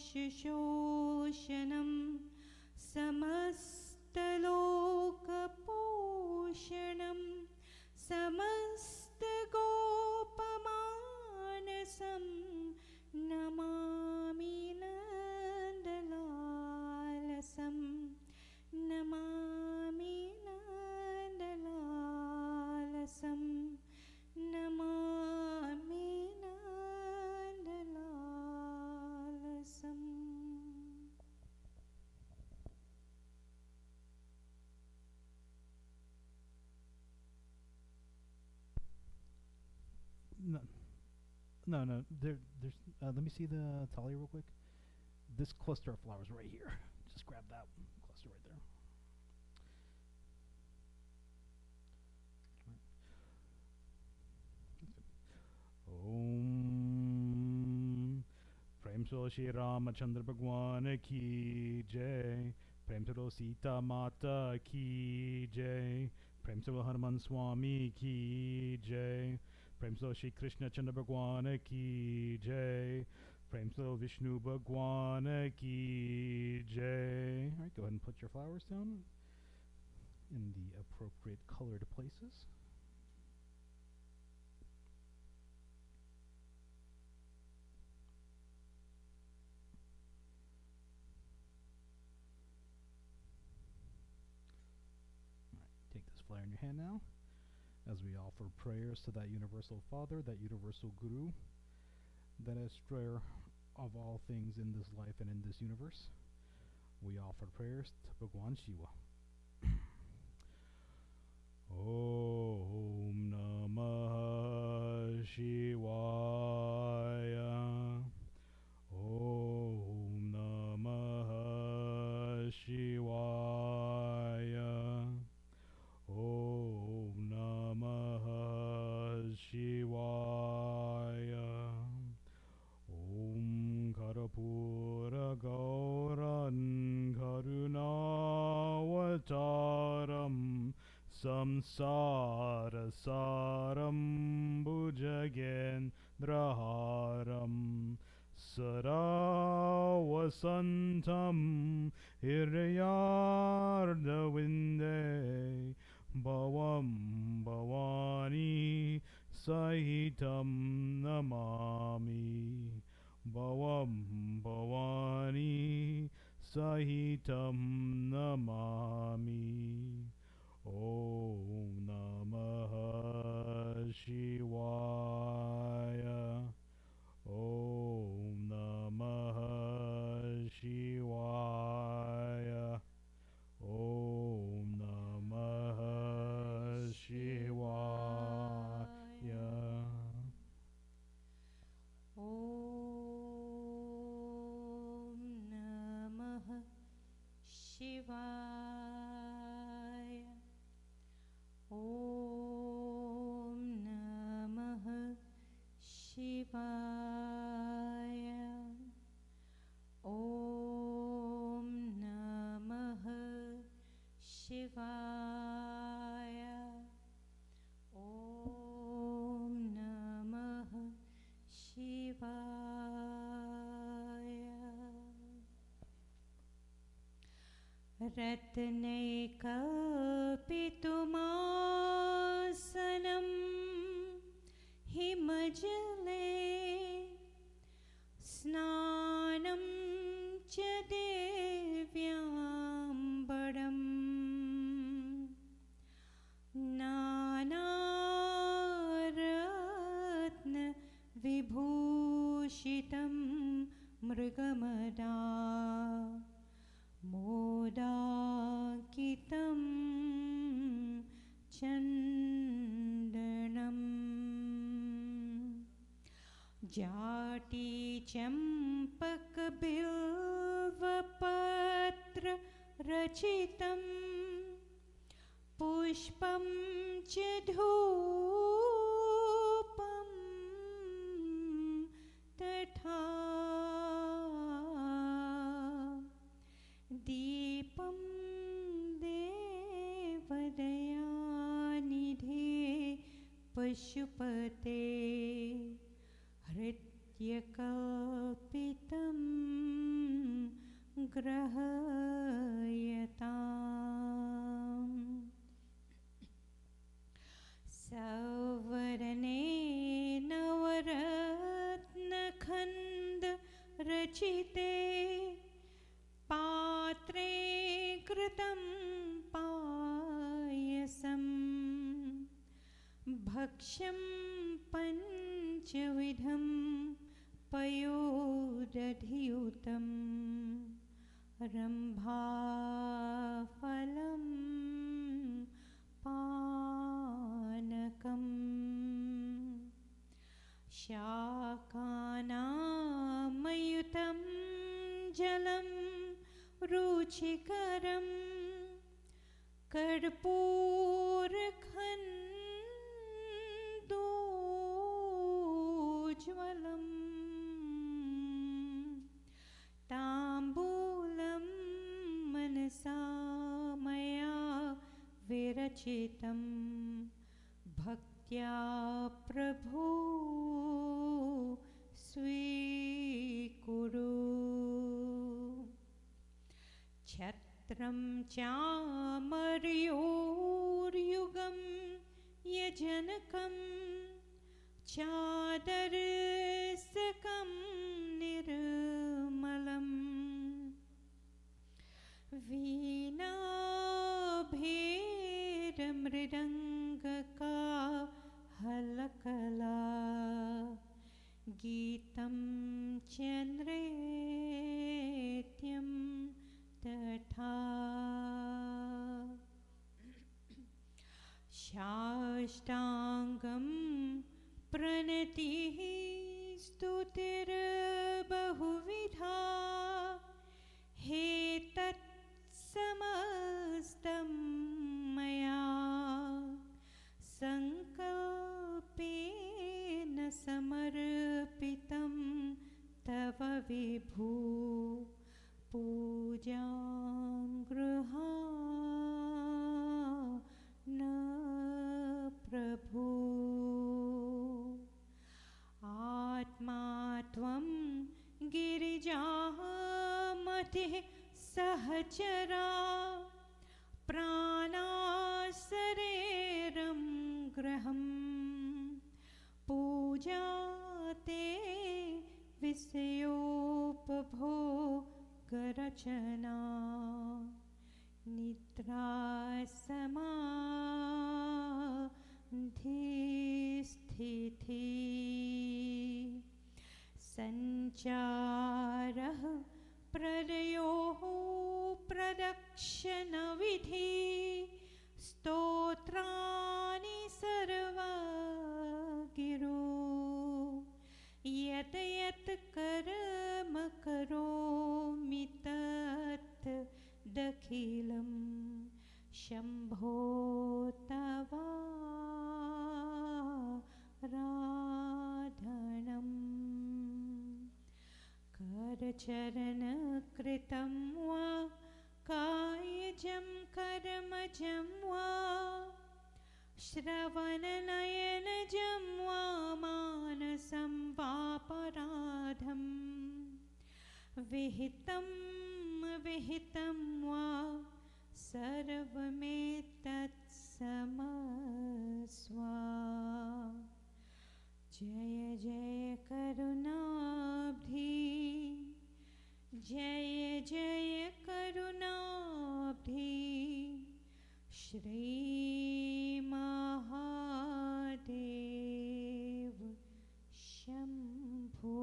Speaker 3: शुशोषणं समस्तलोकपोषणं समस्तगोपमानसं Namami नन्दलालसं Namami नन्दलालसं Namami नन्दलालसम्.
Speaker 1: No. There's. Let me see the tally real quick. This cluster of flowers right here. Just grab that cluster right there. Om Prem Solo Shri Ramachandra Bhagwan Ki Jai. Prem Solo Sita Mata Ki Jai. Prem Solo Hanuman Swami Ki Jai. Prem Solo Shri Krishna Chandra Bhagwan Ki Jai. Prem Solo Vishnu Bhagwan Ki Jai. Alright, go ahead and put your flowers down in the appropriate colored places. Take this flower in your hand now as we offer prayers to that universal Father, that universal Guru, that destroyer of all things in this life and in this universe. We offer prayers to Bhagwan Shiva. Om Namah Shivaya. Om Namah Shivaya. Om Namah Shivaya. Om Karapura Gauran Karunavataram Samsara Saram Bhujagendraharam Saravasantam Hiryardavinde Bhavam Bhavani Sahitam Namami. Bhavam Bhavani Sahitam Namami. Om Namah Shivaya. Om Namah Shivaya. Om Namah Shivaya.
Speaker 3: Om Namah Shivaya. Om Namah Shivaya. Om Namah Shivaya. Om Namah Shivaya. Ratnaikalpitumasanam himajale snanam cha devyambaram nanaratna vibhushitam mrigamada modakitam chandanam jati champak bilvapatra rachitam pushpam cha dhupam tatha दीपं देवदयानिधे पशुपते हृच्चित्तविदारकं नित्यकल्पितं ग्रहयताम् सवर्णे नवरत्नखण्ड रचिते पात्रे कृतं पायसं भक्ष्यं पञ्चविधं पयोदधियुतं रम्भाफलं पानकम् शाकानामयुतं जलं रुचिकरं कर्पूरखण्डोज्ज्वलम् ताम्बूलं मनसा मया विरचितं भक्त्या प्रभो स्वीकुरु छत्रं चामर्योर्युगं यजनकं चादरसकं निर्मलं वीणाभेरमृदङ्गकाहलकला गीतं च नृत्यं तथा साष्टाङ्गं प्रणतिः स्तुतिर्बहुविधा हे तत्समस्तं मया संकल्पेन समर्पितं तव विभो पूजां गृहाण प्रभो आत्मा त्वं गिरिजामतिः सहचरा प्राणाशरीरं गृहं पूजा ते विषयोपभोगरचना निद्रा समाधिस्थिति सञ्चारः प्रलयोः प्रदक्षिणविधि स्तोत्राणि सर्वगिरो यत् यत् कर्म करोमि तत् दखिलं शम्भो तवाराधनम् करचरणकृतं वा कायजं कर्मजं वा श्रवणनयनजं वा मानसं वापराधं विहितं विहितं वा सर्वमेतत्समस्वा जय जय करुणाब्धि जय जय करुणाब्धि श्री महादेव शम्भो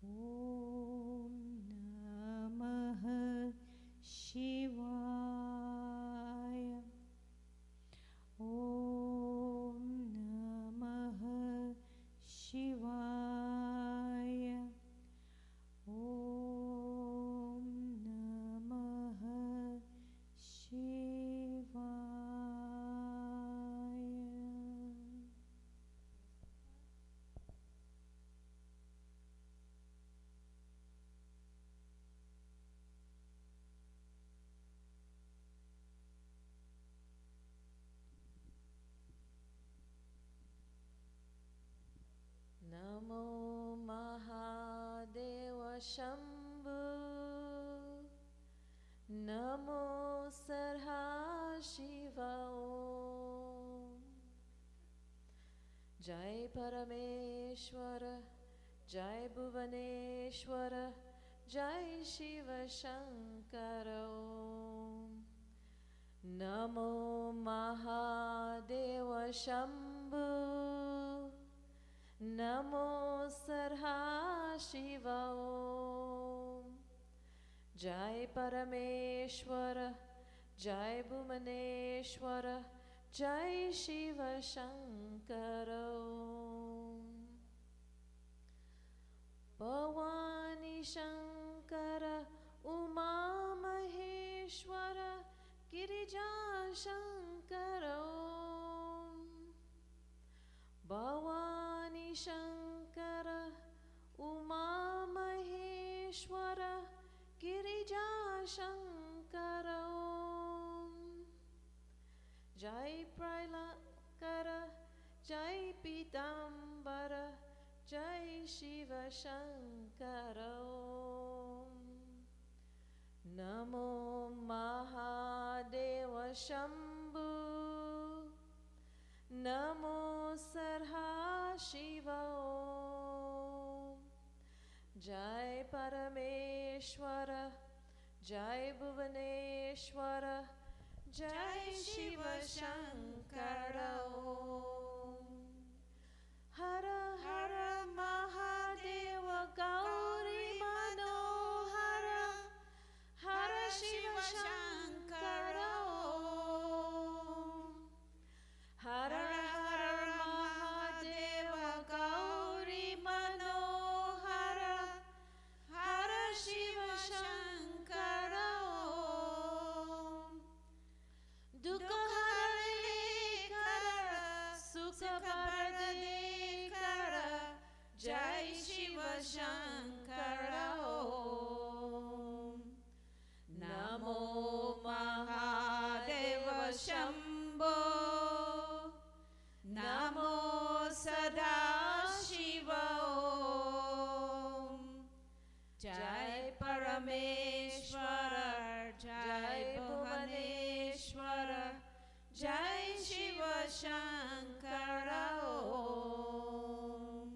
Speaker 3: ॐ नमः शिवाय ॐ नमः
Speaker 2: Shambhu. Namo Sarha Shiva Om. Jai Parameshwara, Jai Bhuvaneshwara, Jai Shiva Shankara Om. Namo Mahadeva Shambhu. Namo Sarha Shiva Om. Jai Parameshwara, Jai Bhuvaneshwara, Jai Shiva Shankara Om. Bhavani Shankara, Uma Maheshwara, Girija Shankara Om. Bhavani Shankara, Uma Maheshwara, Girija Shankara Om. Jai Prailakara, Jai Pitambara, Jai Shiva Shankara Om. Namo Mahadeva Shambhu. Namo Sarha Shiva Om. Jai Parameshwara, Jai Bhuvaneshwara, Jai Shiva Shankara Om. Hara Hara Mahadeva Gauri Manohara, Hara Shiva Shankara Om. Hara Hara Mahadeva Gauri Manohara, Hara Shiva Shankara Om. Dukha Hare Kara, Sukha Bharade Kara, Jai Shiva Shankara Om. Namo Mahadeva Shambho. Namo Sada Shiva Om. Jai Parameshwara, Jai Bhuvaneshwara, Jai Shiva Shankara Om.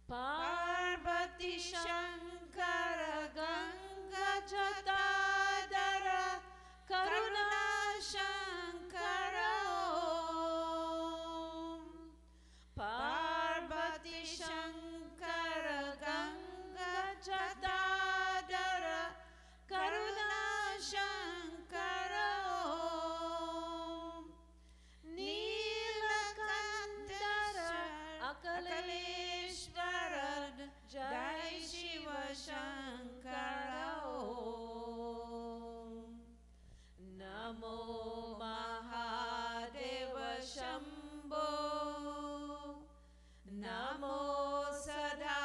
Speaker 2: Parvati Shankara, Ganga Jatadara, Karuna Shankara Om. Parvati Shankara, Ganga Jatadara, Karuna Shankara Om. Neelakantara, Akaleshwara, Jai Shiva Shankara Om. Namo Mahadeva Shambho. Namo Sada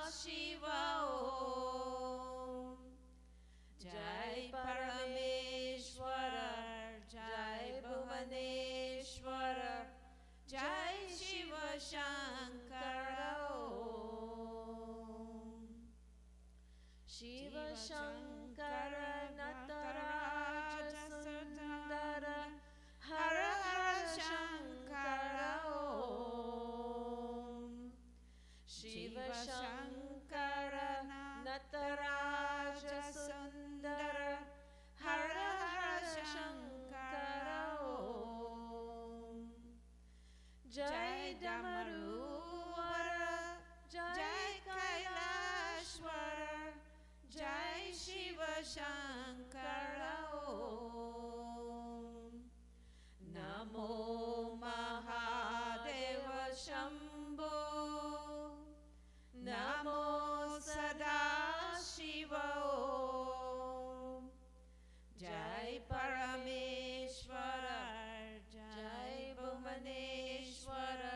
Speaker 2: Shiva Om. Jai Parameshwara, Jai Bhuvaneshwara, Jai Shiva Shankara Om. Shiva Shankara Nataraja Sundara, Hara Hara Shankara Om. Shiva Shankara Nataraja Sundara, Hara Hara Shankara Om. Jai Damaruvara, Jai Kailashwara, Jai Shiva Shankara Om. Namo Mahadeva Shambho. Namo Sada Shiva Om. Jai Parameshwara, Jai Bhuvaneshwara,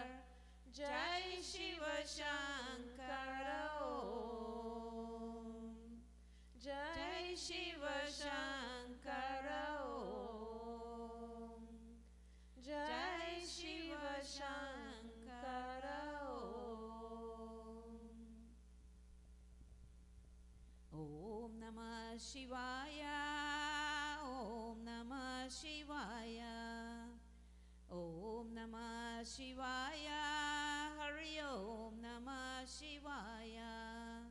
Speaker 2: Jai Shiva Shankara Om. Jai Shiva Shankara Om. Jai Shiva Shankara Om.
Speaker 4: Shivaya. Hari Om Namah Shivaya.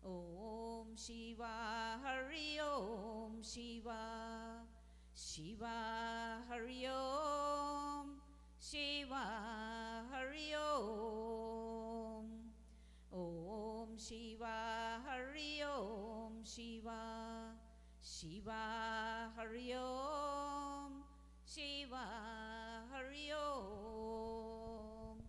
Speaker 4: Om Shiva. Hari Om Shiva. Shiva. Hari Om. Shiva. Hari Om. Om Shiva. Hari Om Shiva. Shiva. Hari Om. Shiva. Hari Om.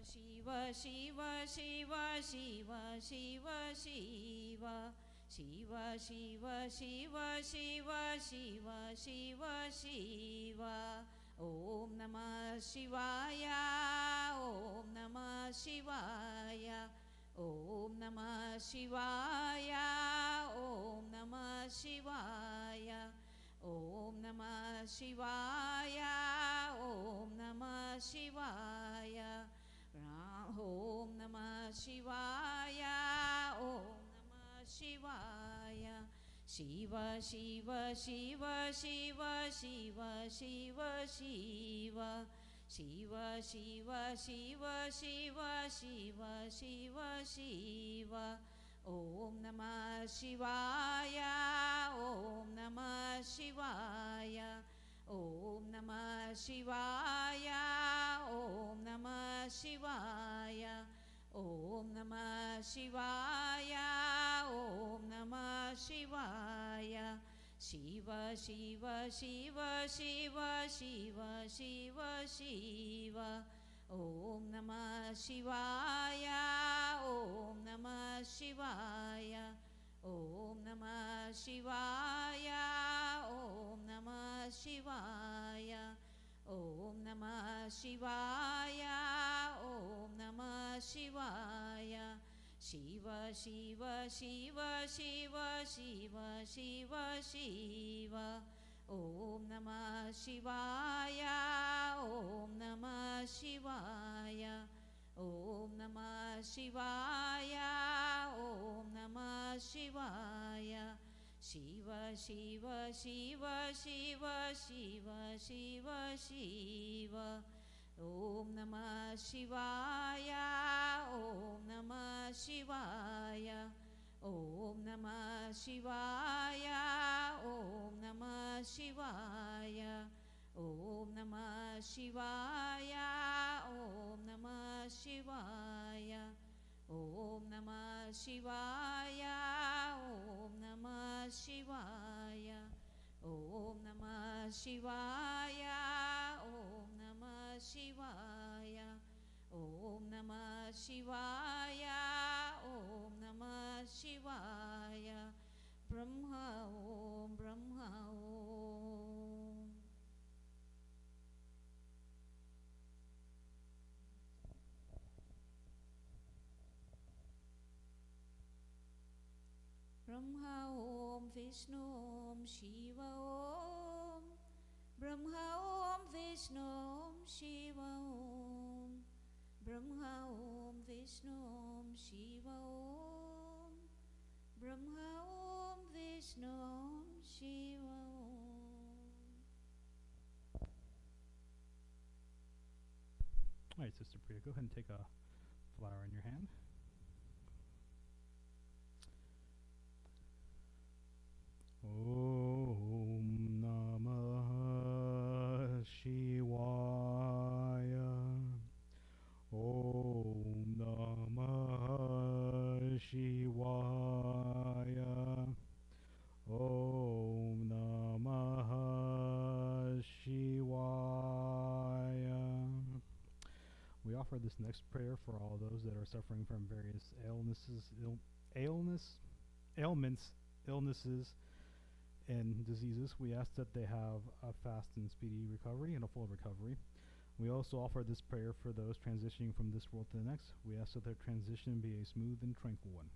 Speaker 4: Shiva. Shiva. Shiva. Shiva. Shiva. Shiva. Shiva. Shiva. Shiva. Shiva. Shiva. Shiva. Shiva. Om Namah Shivaya. Om Namah Shivaya. Om Namah Shivaya. Om Namah Shivaya. Om Namah Shivaya. Om Namah Shivaya. Om Namah Shivaya. Om Namah Shivaya. Shiva. Shiva. Shiva. Shiva. Shiva. Shiva. Shiva. Shiva. Shiva. Shiva. Shiva. Shiva. Shiva. Shiva. Om Namah Shivaya. Om Namah Shivaya. Om Namah Shivaya. Om Namah Shivaya. Om Namah Shivaya. Om Namah Shivaya. Shiva. Shiva. Shiva. Shiva. Shiva. Shiva. Shiva. Om Namah Shivaya. Om Namah Shivaya. Om Namah Shivaya. Om Namah Shivaya. Om Namah Shivaya. Om Namah Shivaya. Shiva. Shiva. Shiva. Shiva. Shiva. Shiva. Shiva. Om Namah Shivaya. Om Namah Shivaya. Om Namah Shivaya. Om Namah Shivaya. Shiva. Shiva. Shiva. Shiva. Shiva. Shiva. Shiva. Om Namah Shivaya. Om Namah Shivaya. Om Namah Shivaya. Om Namah Shivaya. Om Namah Shivaya. Om Namah Shivaya. Om Namah Shivaya. Om Namah Shivaya. Om Namah Shivaya. Om Namah Shivaya. Om Namah Shivaya. Om Namah Shivaya. Brahma Om. Brahma Om. Brahma Om. Vishnu Om. Shiva Om. Brahma Om. Vishnu Om. Shiva Om. Brahma Om. Vishnu Om. Shiva Om. Brahma Om. Vishnu Om. Shiva Om.
Speaker 1: All right, Sister Priya, go ahead and take a flower in your hand. Om Namah Shivaya. Om Namah Shivaya. Om Namah Shivaya. We offer this next prayer for all those that are suffering from various ailments, illnesses, and diseases. We ask that they have a fast and speedy recovery and a full recovery. We also offer this prayer for those transitioning from this world to the next. We ask that their transition be a smooth and tranquil one.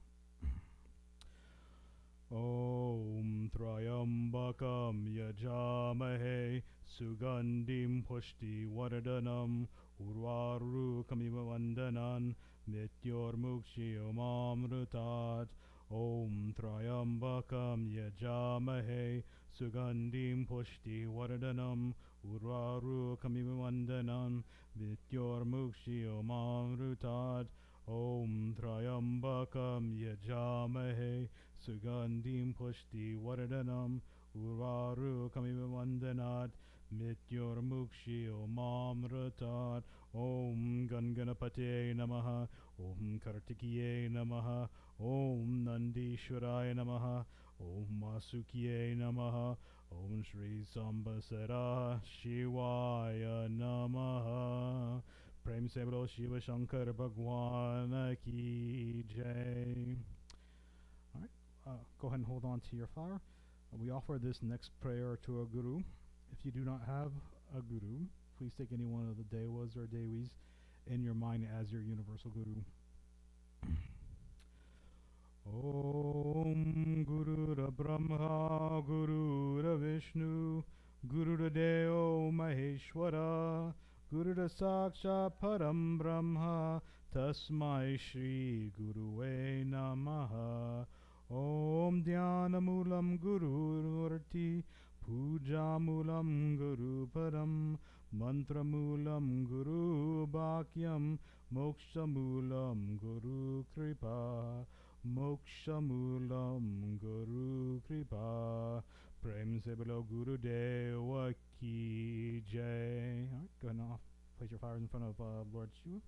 Speaker 1: Om Trayambakam Yajamahe Sugandim Pushti Vardhanam Urvarukamiva Vandanan Mrityormukshiyamamrutat. Om Trayambakam Yajamahe Sugandim Pushti Vardhanam Urvaru Kamivandanam Vityor Mukshio Mamrutat Om Trayambakam Yajamahe Sugandim Pushti Varadanam Urvaru Kamivandanat Mityor Mukshio Mamrutat Om Ganganapate Namaha Om Kartikeya Namaha Om Nandishwaraya Namaha Om Masukiye Namaha Om Shri Sambasara Shivaya Namaha. Prem se bolo Shiva Shankar Bhagwan ki jai. Alright, go ahead and hold on to your flower. We offer this next prayer to a guru. If you do not have a guru, please take any one of the devas or devis in your mind as your universal guru. Om Guru Brahma Guru Vishnu Guru Deo Maheshwara Guru Saksha Param Brahma Tasmai Shri Guruve Namaha. Om Dhyanamulam Guru Murti Puja Mulam Guru Param Mantramulam Guru Bhakyam Mokshamulam Guru Kripa Mokshamulam Guru Kripa. Prem se bolo Guru Deva ki jai. Alright, go ahead and place your flowers in front of Lord Shiva.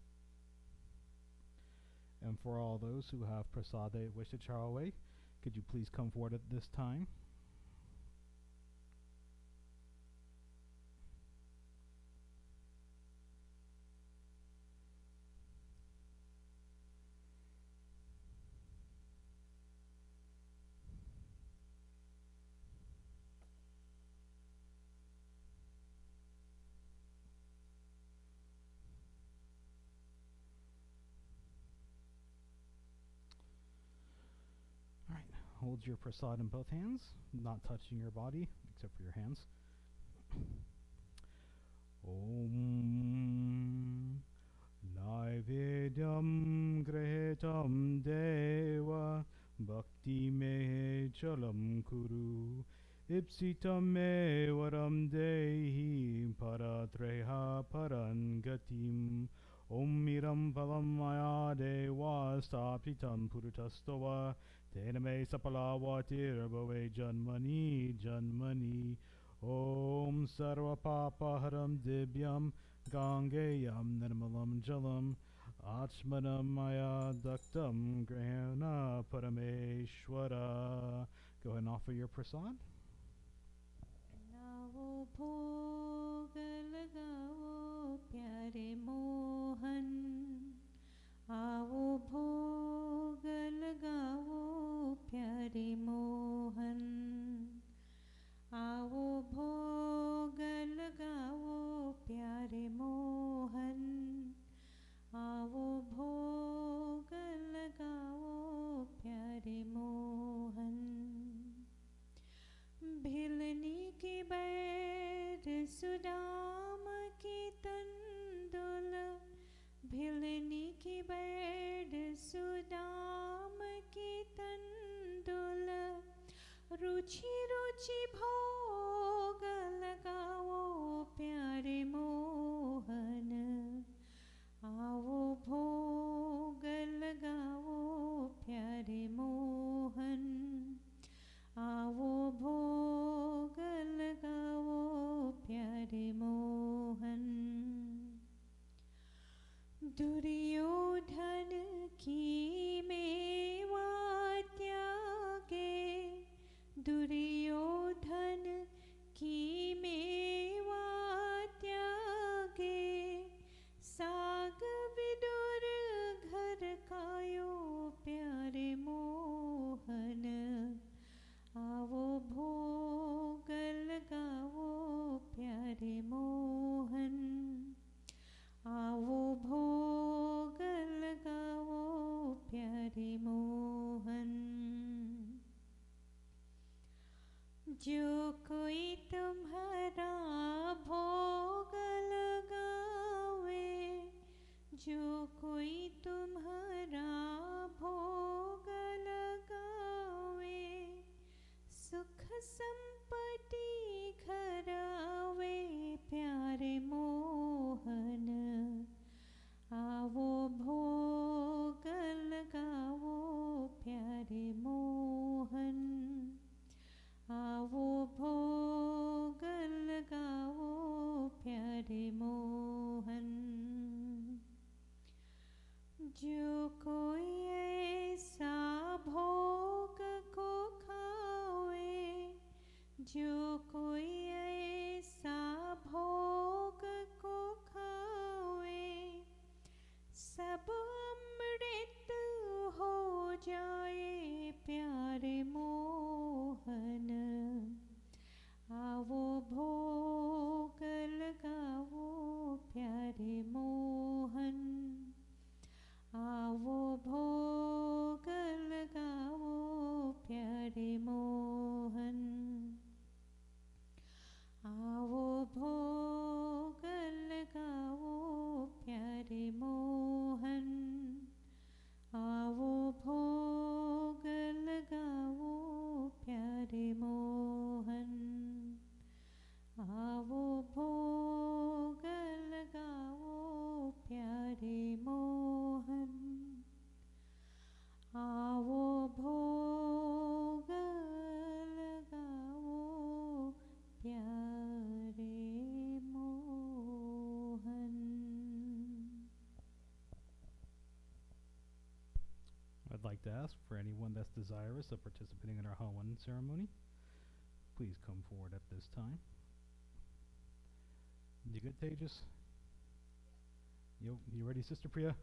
Speaker 1: And for all those who have prasad they wish to char away, could you please come forward at this time? Hold your prasad in both hands, not touching your body except for your hands. Om Naivedyam Gretam Deva Bhakti Me Chalam Kuru Ipsitam Me Varam Dehi Paratreha Parangatim Om Miram Palam Maya Deva Stapitam Purutastava Tena me sapalavatir bhave janmani janmani. Om sarva papaharam divyam gangayam nirmalam jalam achmanam maya daktam grihana parameshwara. Go ahead and offer your prasad.
Speaker 3: Navo bhoga lagao pyare mohan Aavo bhog lagao pyare mohan Aavo bhog lagao pyare mohan Aavo bhog lagao pyare mohan Bhilni ki baid sudam ki tandul Bhilni ki baid sudam ki tandul Ruchi ruchi bhog lagao pyare mohan Aavo bhog lagao pyare mohan Aavo bhog lagao pyare mohan Duryodhan की मेवा त्यागे दुर्योधन की मेवा त्यागे साग विदुर घर कायो प्यारे मोहन आवो भोग लगाओ प्यारे मोहन आवो भोग
Speaker 1: would like to ask for anyone that's desirous of participating in our Hawan ceremony, please come forward at this time. You good, Tejas? You ready, Sister Priya?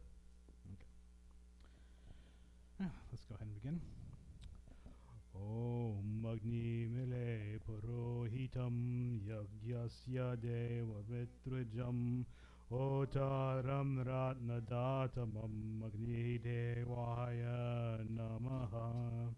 Speaker 1: Okay. Let's go ahead and begin. Om Agni Mile Purohitam Yagyasya Deva Vitrujam Otaram Ratnadatamam Agni Devaya Namaha.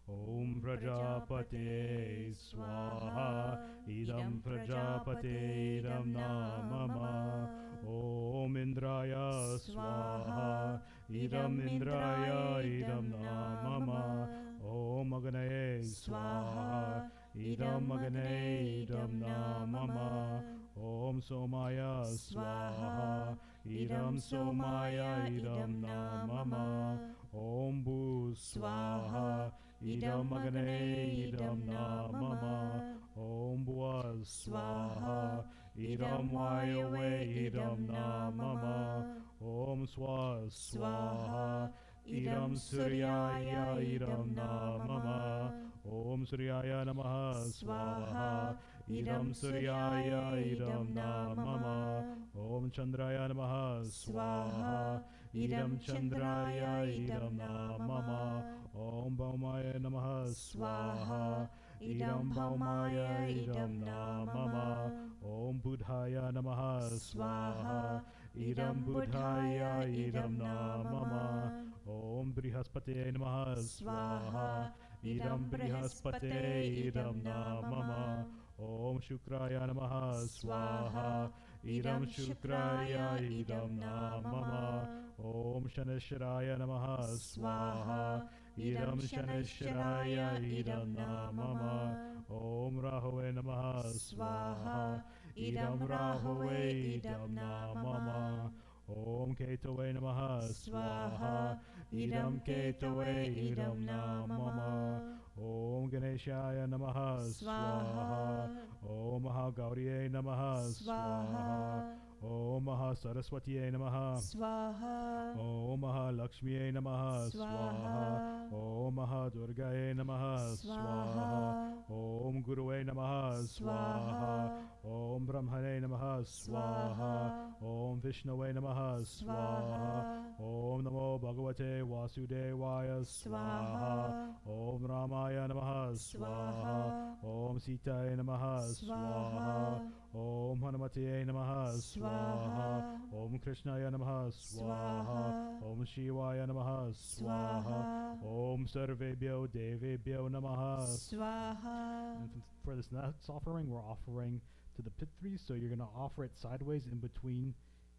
Speaker 1: Om Prajapate Swaha Idam Prajapate Idam Namama. Om Indraya Swaha Idam Indraya Idam Namama. Om Agnaye Swaha Idam Agnaye Idam Namama. Om Somaya Swaha Idam Somaya Idam Namama. Om Bhu Swaha Idam Agane Idam Namama. Om Bhua Swaha Idam Vayave Idam Namama. Om Swa Swaha Idam Suryaya Idam Namama. Om Suryaya Namaha Swaha Idam Suryaya Idam Namama. Om Chandraya Namaha Swaha Idam Chandraya Idam Namama. Om Bhaumaya Namaha Swaha Idam Bhaumaya Idam Namama. Om Buddhaya Namaha Swaha Idam Buddhaya Idam Namama. Om Brihaspate Namaha Swaha Idam Brihaspate Idam Namama. Om Shukraya Namaha Swaha Idam Shukraya Idam Namama. Om Shaneshwaraya Namaha Swaha Idam Shaneshwaraya Idam Namama. Om Rahove Namaha Swaha Idam Rahove Idam Namama. Om Ketave Namaha Swaha Idam Ketave Idam Namama. Om Ganeshaya Namaha Swaha. Om Mahagauriye Namaha Swaha. Om Mahasaraswatiye Namaha
Speaker 3: Swaha.
Speaker 1: Om Mahalakshmiye Namaha Swaha. Om Mahadurgaye Namaha Swaha. Om Guruwe Namaha Swaha. Om Brahmane Namaha Swaha. Om Vishnuwe Namaha Swaha. Om Namo Bhagavate Vasudevaya Swaha. Om Ramaya Namaha Swaha. Om Sitaye Namaha Swaha. Om Hanumatiye Namaha Swaha. Om Krishnaya Namaha Swaha. Om Shivaya Namaha Swaha. Om Sarvebhyo Devebhyo Namaha
Speaker 3: Swaha.
Speaker 1: And for this next offering, we're offering to the Pitri, so you're going to offer it sideways in between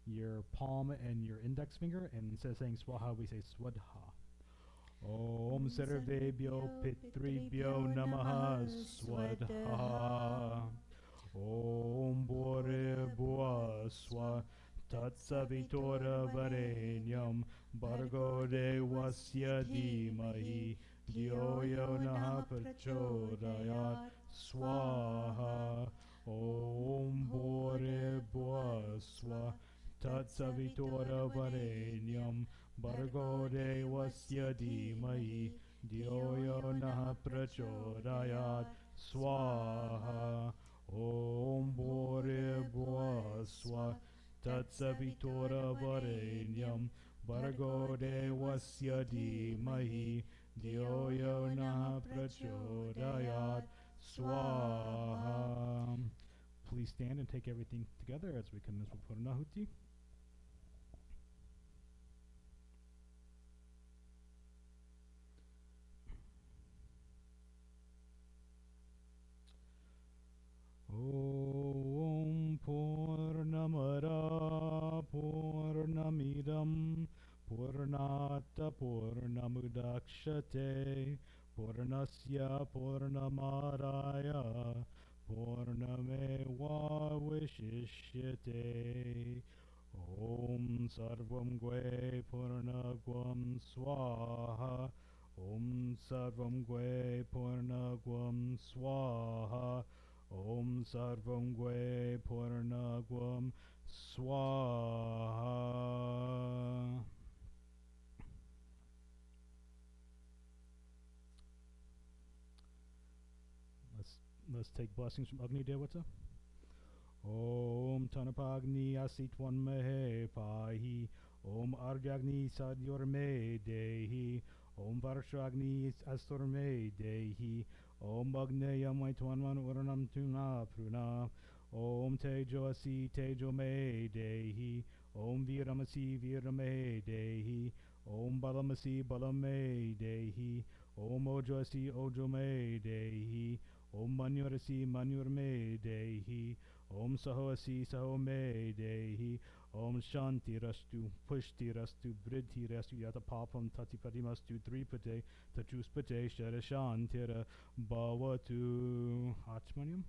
Speaker 1: your palm and your index finger, and instead of saying Swaha, we say Swadha. Om Sarvebhyo Pitribhyo Namaha Swadha. Om Bore Bua Swa Tatsavitora Varenyam Bargo Devasya Dhimahi Dhyo Yo Nah Prachodayat Swaha. Om Bore Bua Swa Tatsavitora Varenyam Bargo Devasya Dhimahi Dhyo Yo Nah Prachodayat Swaha. Om Bore Bua Swa Tatsavitora Varenyam Bargo Devasya Dhimahi Dhyo Yo Nah Prachodayat Swaha. Please stand and take everything together as we commence with Purnahuti. Om Purnamada Purnamidam Purnata Purnamudakshate Purnasya Purnamadaya Purnameva Vishishyate. Om Sarvam Gwe Purnagvam Swaha. Om Sarvam Gwe Purnagvam Swaha. Om Sarvam Gwe Purnagvam Swaha. Let's take blessings from Agni Devata. Om Tanapagni Asitwan Mehe Pahi. Om Arjagni Sadyorme Dehi. Om Varshagni Asturme Dehi. Om Agneyam Vaitwanman Uranam Tuna Pruna. Om Tejo Asi Tejo Me Dehi. Om Viramasi Virame Dehi. Om Balamasi Balame Dehi. Om Ojasi Ojome Dehi. Om Manurasi Manurme Dehi. Om Sahoasi Sahome Dehi. Om Shanti Rastu Pushti Rastu Vriddhi Rastu Yata Papam Tatipati Mastu Tripate Tachuspate Sharashantira Bhavatu Achmaniam.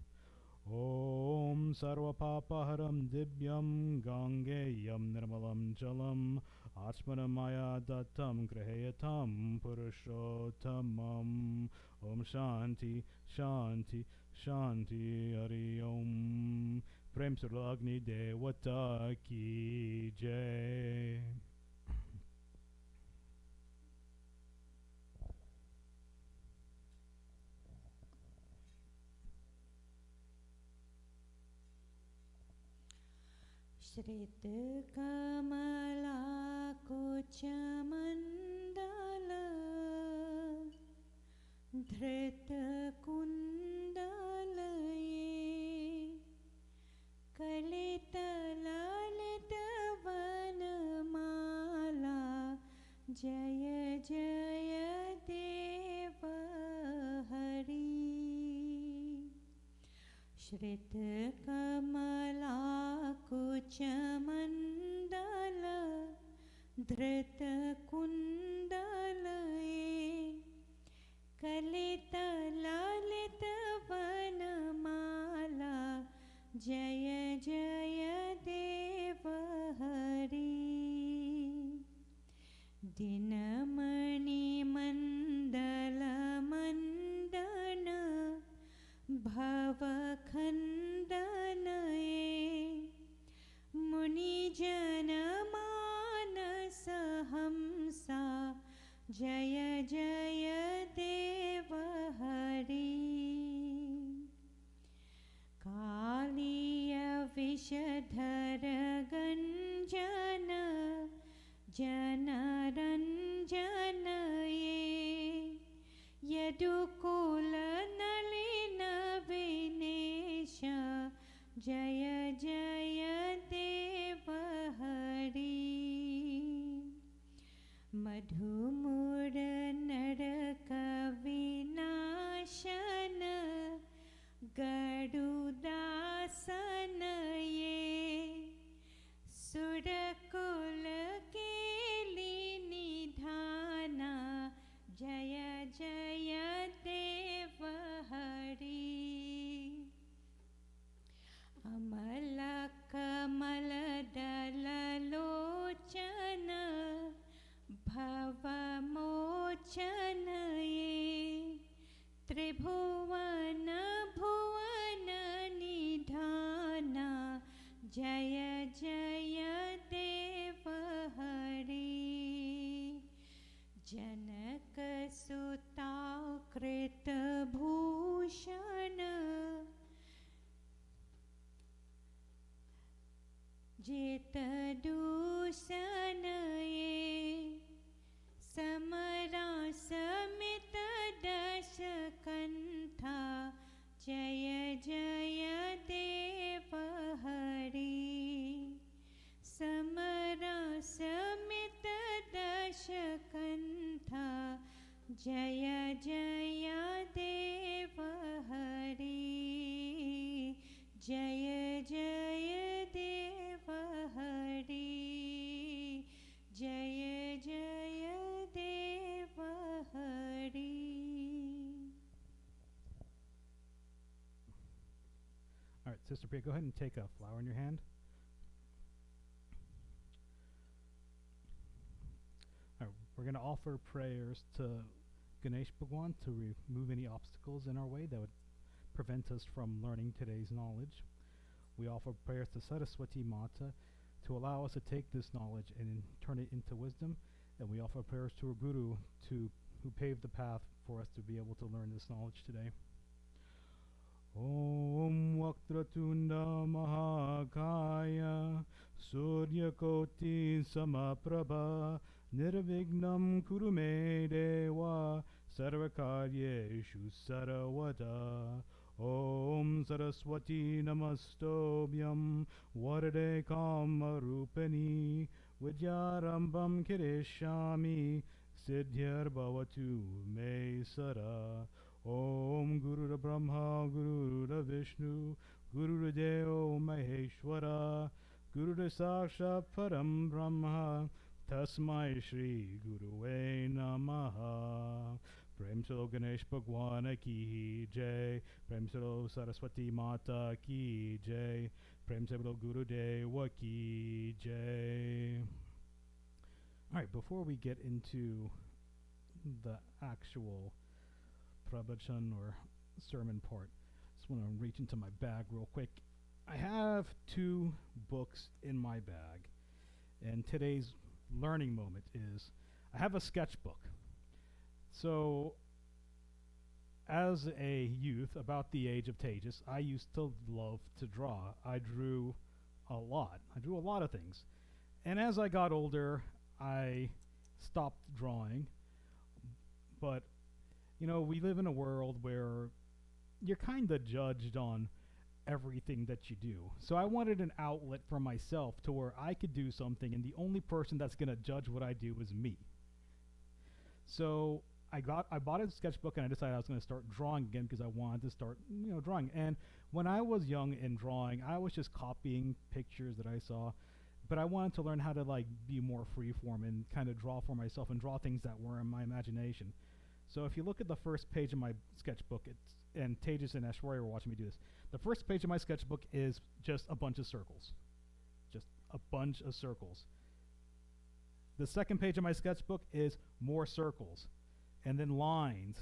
Speaker 1: Om Sarva Papaharam Dibyam Gangeyam Nirmalam Jalam Achmanamaya Datam Grahayatam Purushottamam. Om Shanti Shanti Shanti Hari Om. Prem Suragni Devata Ki Jai.
Speaker 3: Shrit Kamala Kochamandala Dhrita Kundalaye Kalita Lalita Vanamala Jaya Jaya Deva Hari. Shrit Kamala Kuchamandala Dhrita Kundalaye Kalita Lalita Vanamala Jaya Jaya Deva Hari. Dinamani Mandala Mandana Bhavakhandanaye Muni Jana Manasa Hamsa Jaya Jaya Deva Hari. Kaliya Vishadhara Ganjana Janaranjanaye Yadukula Nalina Vinesha Jaya Jaya Deva Hari. Madhumura Naraka Vinashana Gadudasanaye Surakula Keli Nidhana Jaya Jaya Deva Hari. Amalaka Maladala Lochana Bhavamochanaye Tribhuvana Bhuvana Nidhana Jaya Jaya Deva Hari. Janaka Sutta Krita Bhushana Jeta Dusanaye Samara Samita Dashakantha Jaya Jaya Deva Hari. Samara Samita Dashakantha Jaya Jaya Deva Hari. Jaya Jaya Deva Hari. Jaya Jaya Deva Hari.
Speaker 1: All right, Sister Priya, go ahead and take a flower in your hand. All right, we're going to offer prayers to Ganesh Bhagwan to remove any obstacles in our way that would prevent us from learning today's knowledge. We offer prayers to Saraswati Mata to allow us to take this knowledge and turn it into wisdom. And we offer prayers to our Guru who paved the path for us to be able to learn this knowledge today. Om Vaktratunda Mahakaya Suryakoti Samaprabha Nirvignam Kurume Deva Sarvakaryeshu Saravata. Om Saraswati Namastobhyam Varade Kamarupani Vidyarambam Kirishami Siddhyar Bhavatu Me Sara. Om Guru Brahma Guru Vishnu Guru Deo Maheshwara Guru Sakshat Param Brahma Tasmai Shri Guruve Namaha. Prem Salo Ganesh Bhagwan Ki Jai. Prem Salo Saraswati Mata Ki Jai. Prem Salo Guru Deva Ki Jai. Alright, before we get into the actual pravachan or sermon part, just want to reach into my bag real quick. I have 2 books in my bag, and today's learning moment is I have a sketchbook. So, as a youth, about the age of Tejas, I used to love to draw. I drew a lot. I drew a lot of things. And as I got older, I stopped drawing. But, you know, we live in a world where you're kind of judged on everything that you do. So I wanted an outlet for myself to where I could do something, and the only person that's going to judge what I do is me. So I bought a sketchbook, and I decided I was going to start drawing again because I wanted to start, drawing. And when I was young in drawing, I was just copying pictures that I saw, but I wanted to learn how to be more freeform and kind of draw for myself and draw things that were in my imagination. So if you look at the first page of my sketchbook, and Tejas and Ashwarya were watching me do this. The first page of my sketchbook is just a bunch of circles. Just a bunch of circles. The second page of my sketchbook is more circles, and then lines,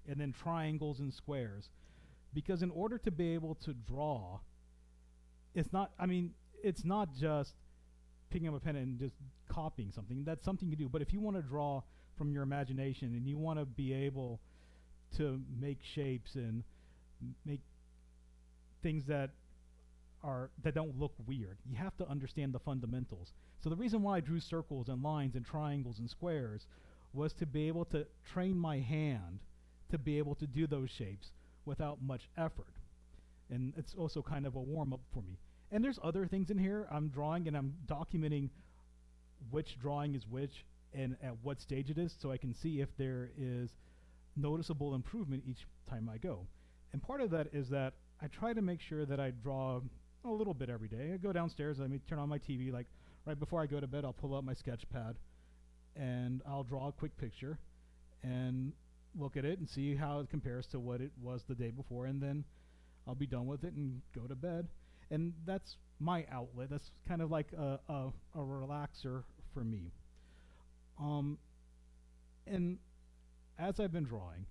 Speaker 1: and then triangles and squares. Because in order to be able to draw, it's not just picking up a pen and just copying something. That's something you do. But if you want to draw from your imagination and you want to be able to make shapes and make things that don't look weird, you have to understand the fundamentals. So the reason why I drew circles and lines and triangles and squares was to be able to train my hand to be able to do those shapes without much effort. And it's also kind of a warm-up for me. And there's other things in here. I'm drawing and I'm documenting which drawing is which and at what stage it is, so I can see if there is noticeable improvement each time I go. And part of that is that I try to make sure that I draw a little bit every day. I go downstairs, I may turn on my TV, right before I go to bed, I'll pull out my sketch pad and I'll draw a quick picture and look at it and see how it compares to what it was the day before, and then I'll be done with it and go to bed. And that's my outlet. That's kind of like a relaxer for me. And as I've been drawing,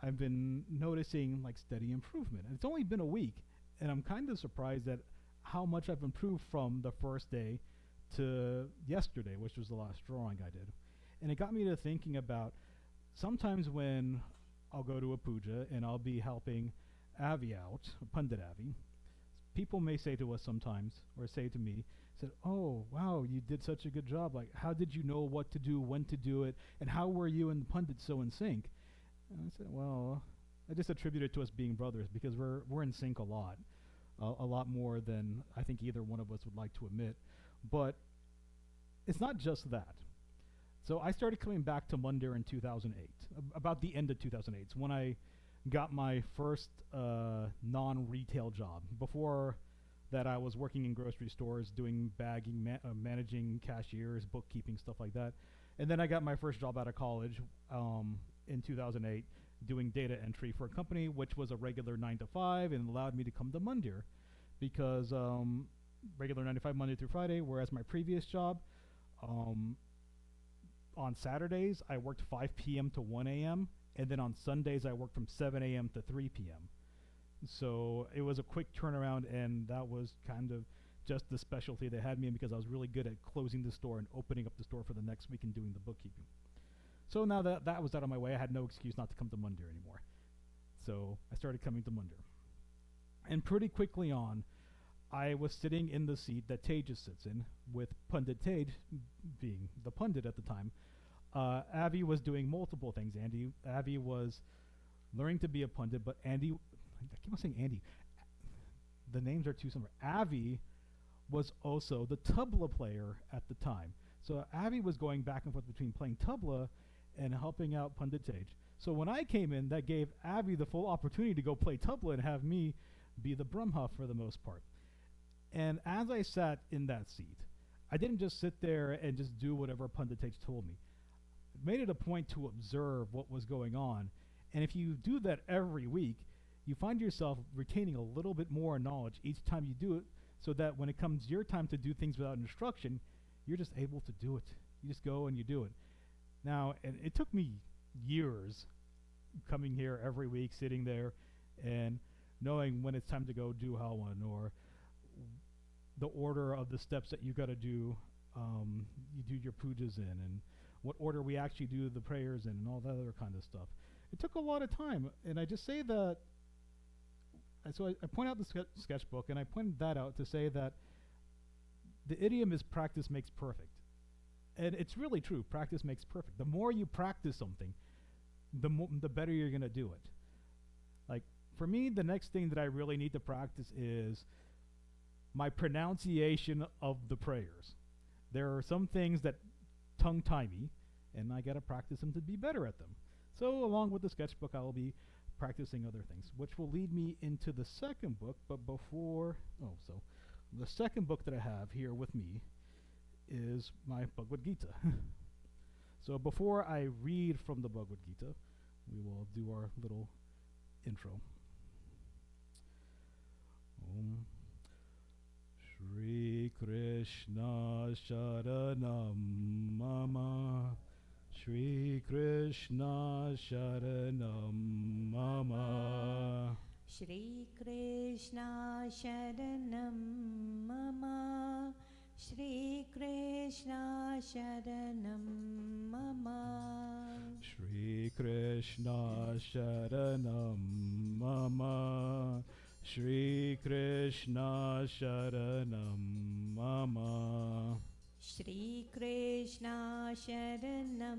Speaker 1: I've been noticing steady improvement. And it's only been a week, and I'm kind of surprised at how much I've improved from the first day to yesterday, which was the last drawing I did. And it got me to thinking about sometimes when I'll go to a puja and I'll be helping Avi out, Pandit Avi, people may say to us sometimes, or say to me, said, "Oh, wow, you did such a good job. How did you know what to do, when to do it, and how were you and the Pandit so in sync?" And I said, well, I just attribute it to us being brothers because we're in sync a lot more than I think either one of us would like to admit. But it's not just that. So I started coming back to Mandir in 2008, about the end of 2008. It's when I got my first non-retail job. Before that, I was working in grocery stores, doing bagging, managing cashiers, bookkeeping, stuff like that. And then I got my first job out of college in 2008, doing data entry for a company which was a regular 9 to 5 and allowed me to come to Mandir because regular 9 to 5 Monday through Friday, whereas my previous job, on Saturdays, I worked 5 p.m. to 1 a.m., and then on Sundays, I worked from 7 a.m. to 3 p.m. So it was a quick turnaround, and that was kind of just the specialty they had me in because I was really good at closing the store and opening up the store for the next week and doing the bookkeeping. So now that was out of my way, I had no excuse not to come to Mandir anymore. So I started coming to Mandir. And pretty quickly on, I was sitting in the seat that Tejas sits in, with Pundit Tej being the pundit at the time. Avi was doing multiple things. Avi was learning to be a pundit, but Andy, I keep on saying Andy. The names are too similar. Avi was also the tabla player at the time. So Avi was going back and forth between playing tabla and helping out Pundit Tej. So when I came in, that gave Avi the full opportunity to go play tabla and have me be the Brahma for the most part. And as I sat in that seat, I didn't just sit there and just do whatever Pundit Tej told me. I made it a point to observe what was going on. And if you do that every week, you find yourself retaining a little bit more knowledge each time you do it, so that when it comes your time to do things without instruction, you're just able to do it. You just go and you do it. Now, and it took me years coming here every week, sitting there, and knowing when it's time to go do Halwan, or the order of the steps that you got to do, you do your pujas in, and what order we actually do the prayers in, and all that other kind of stuff. It took a lot of time, and I just say that. So I point out the sketchbook, and I pointed that out to say that the idiom is practice makes perfect. And it's really true. Practice makes perfect. The more you practice something, the better you're going to do it. Like, for me, the next thing that I really need to practice is my pronunciation of the prayers. There are some things that tongue tie me, and I got to practice them to be better at them. So along with the sketchbook, I will be practicing other things, which will lead me into the second book. But before, so the second book that I have here with me is my Bhagavad Gita. So before I read from the Bhagavad Gita, we will do our little intro. Om Shri Krishna Sharanam Mama Shri Krishna Sharanam Mama
Speaker 3: Shri Krishna Sharanam Mama Shri Krishna Sharanam Mama
Speaker 1: Shri Krishna Sharanam Mama Shri Krishna Sharanam Mama
Speaker 3: Shri Krishna Sharanam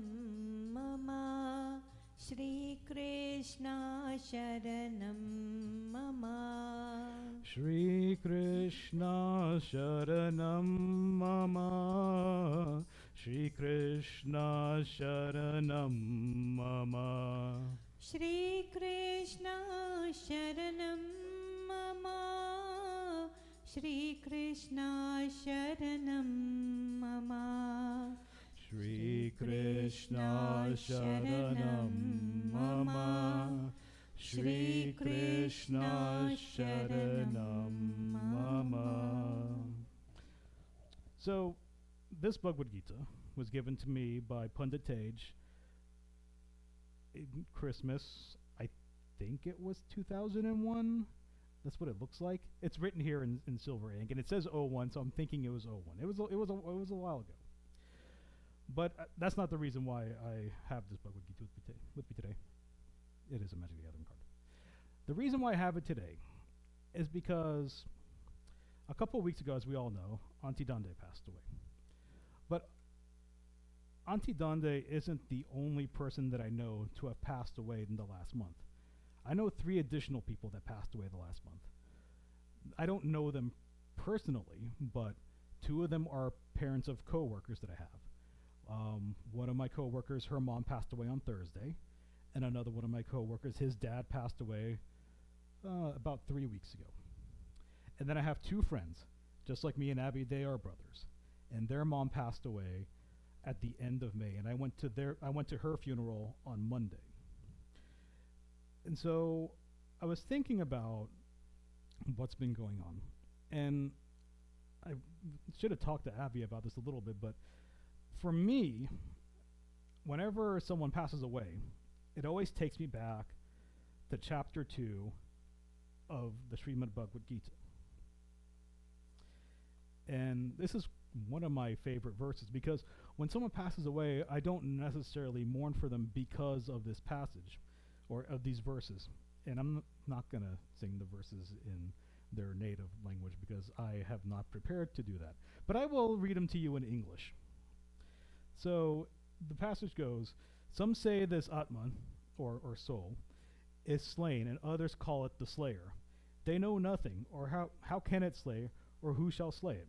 Speaker 3: Mama Shri Krishna Sharanam Mama
Speaker 1: Shri Krishna Sharanam Mama Shri Krishna Sharanam Mama
Speaker 3: Shri Krishna Sharanam Mama Shri Krishna Sharanam Mama
Speaker 1: Shri Krishna Sharanam Mama Shri Krishna Sharanam Mama. So, this Bhagavad Gita was given to me by Pundit Tej in Christmas. I think it was 2001. That's what it looks like. It's written here in silver ink, and it says 01, so I'm thinking it was 01. It was a while ago. But that's not the reason why I have this Bhagavad Gita with me today. It is a Magic the Gathering card. The reason why I have it today is because a couple of weeks ago, as we all know, Auntie Dande passed away. But Auntie Dande isn't the only person that I know to have passed away in the last month. I know 3 additional people that passed away the last month. I don't know them personally, but 2 of them are parents of coworkers that I have. One of my coworkers, her mom passed away on Thursday, and another one of my coworkers, his dad passed away about 3 weeks ago. And then I have 2 friends, just like me and Abby. They are brothers, and their mom passed away at the end of May, and I went to her funeral on Monday. And so I was thinking about what's been going on, and I should have talked to Abby about this a little bit, but for me, whenever someone passes away, it always takes me back to chapter 2 of the Srimad Bhagavad Gita. And this is one of my favorite verses, because when someone passes away, I don't necessarily mourn for them because of this passage or of these verses. and I'm not going to sing the verses in their native language because I have not prepared to do that. But I will read them to you in English. So the passage goes, some say this Atman, or soul, is slain, and others call it the slayer. They know nothing, or how can it slay, or who shall slay it?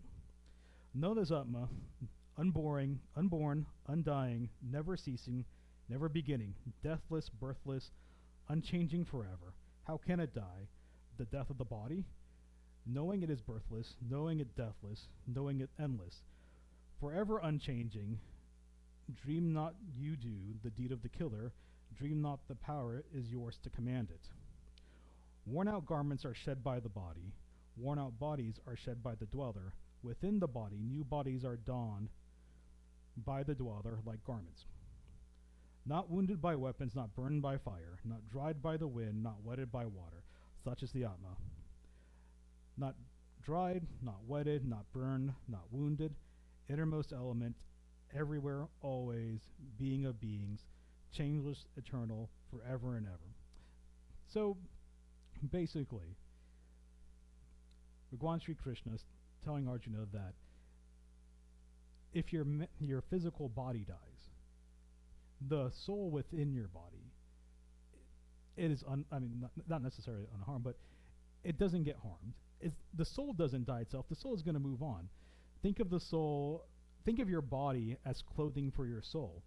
Speaker 1: Know this Atma, unborn, undying, never ceasing, never beginning, deathless, birthless, unchanging forever. How can it die? The death of the body? Knowing it is birthless, knowing it deathless, knowing it endless, forever unchanging. Dream not you do the deed of the killer, dream not the power is yours to command it. Worn out garments are shed by the body, worn out bodies are shed by the dweller. Within the body, new bodies are donned by the dweller like garments. Not wounded by weapons, not burned by fire, not dried by the wind, not wetted by water. Such is the Atma. Not dried, not wetted, not burned, not wounded, innermost element, everywhere, always, being of beings, changeless, eternal, forever and ever. So, basically, Bhagwan Sri Krishna is telling Arjuna that if your physical body dies, the soul within your body, it is not necessarily unharmed, but it doesn't get harmed. The soul doesn't die itself. The soul is going to move on. Think of the soul. Think of your body as clothing for your soul.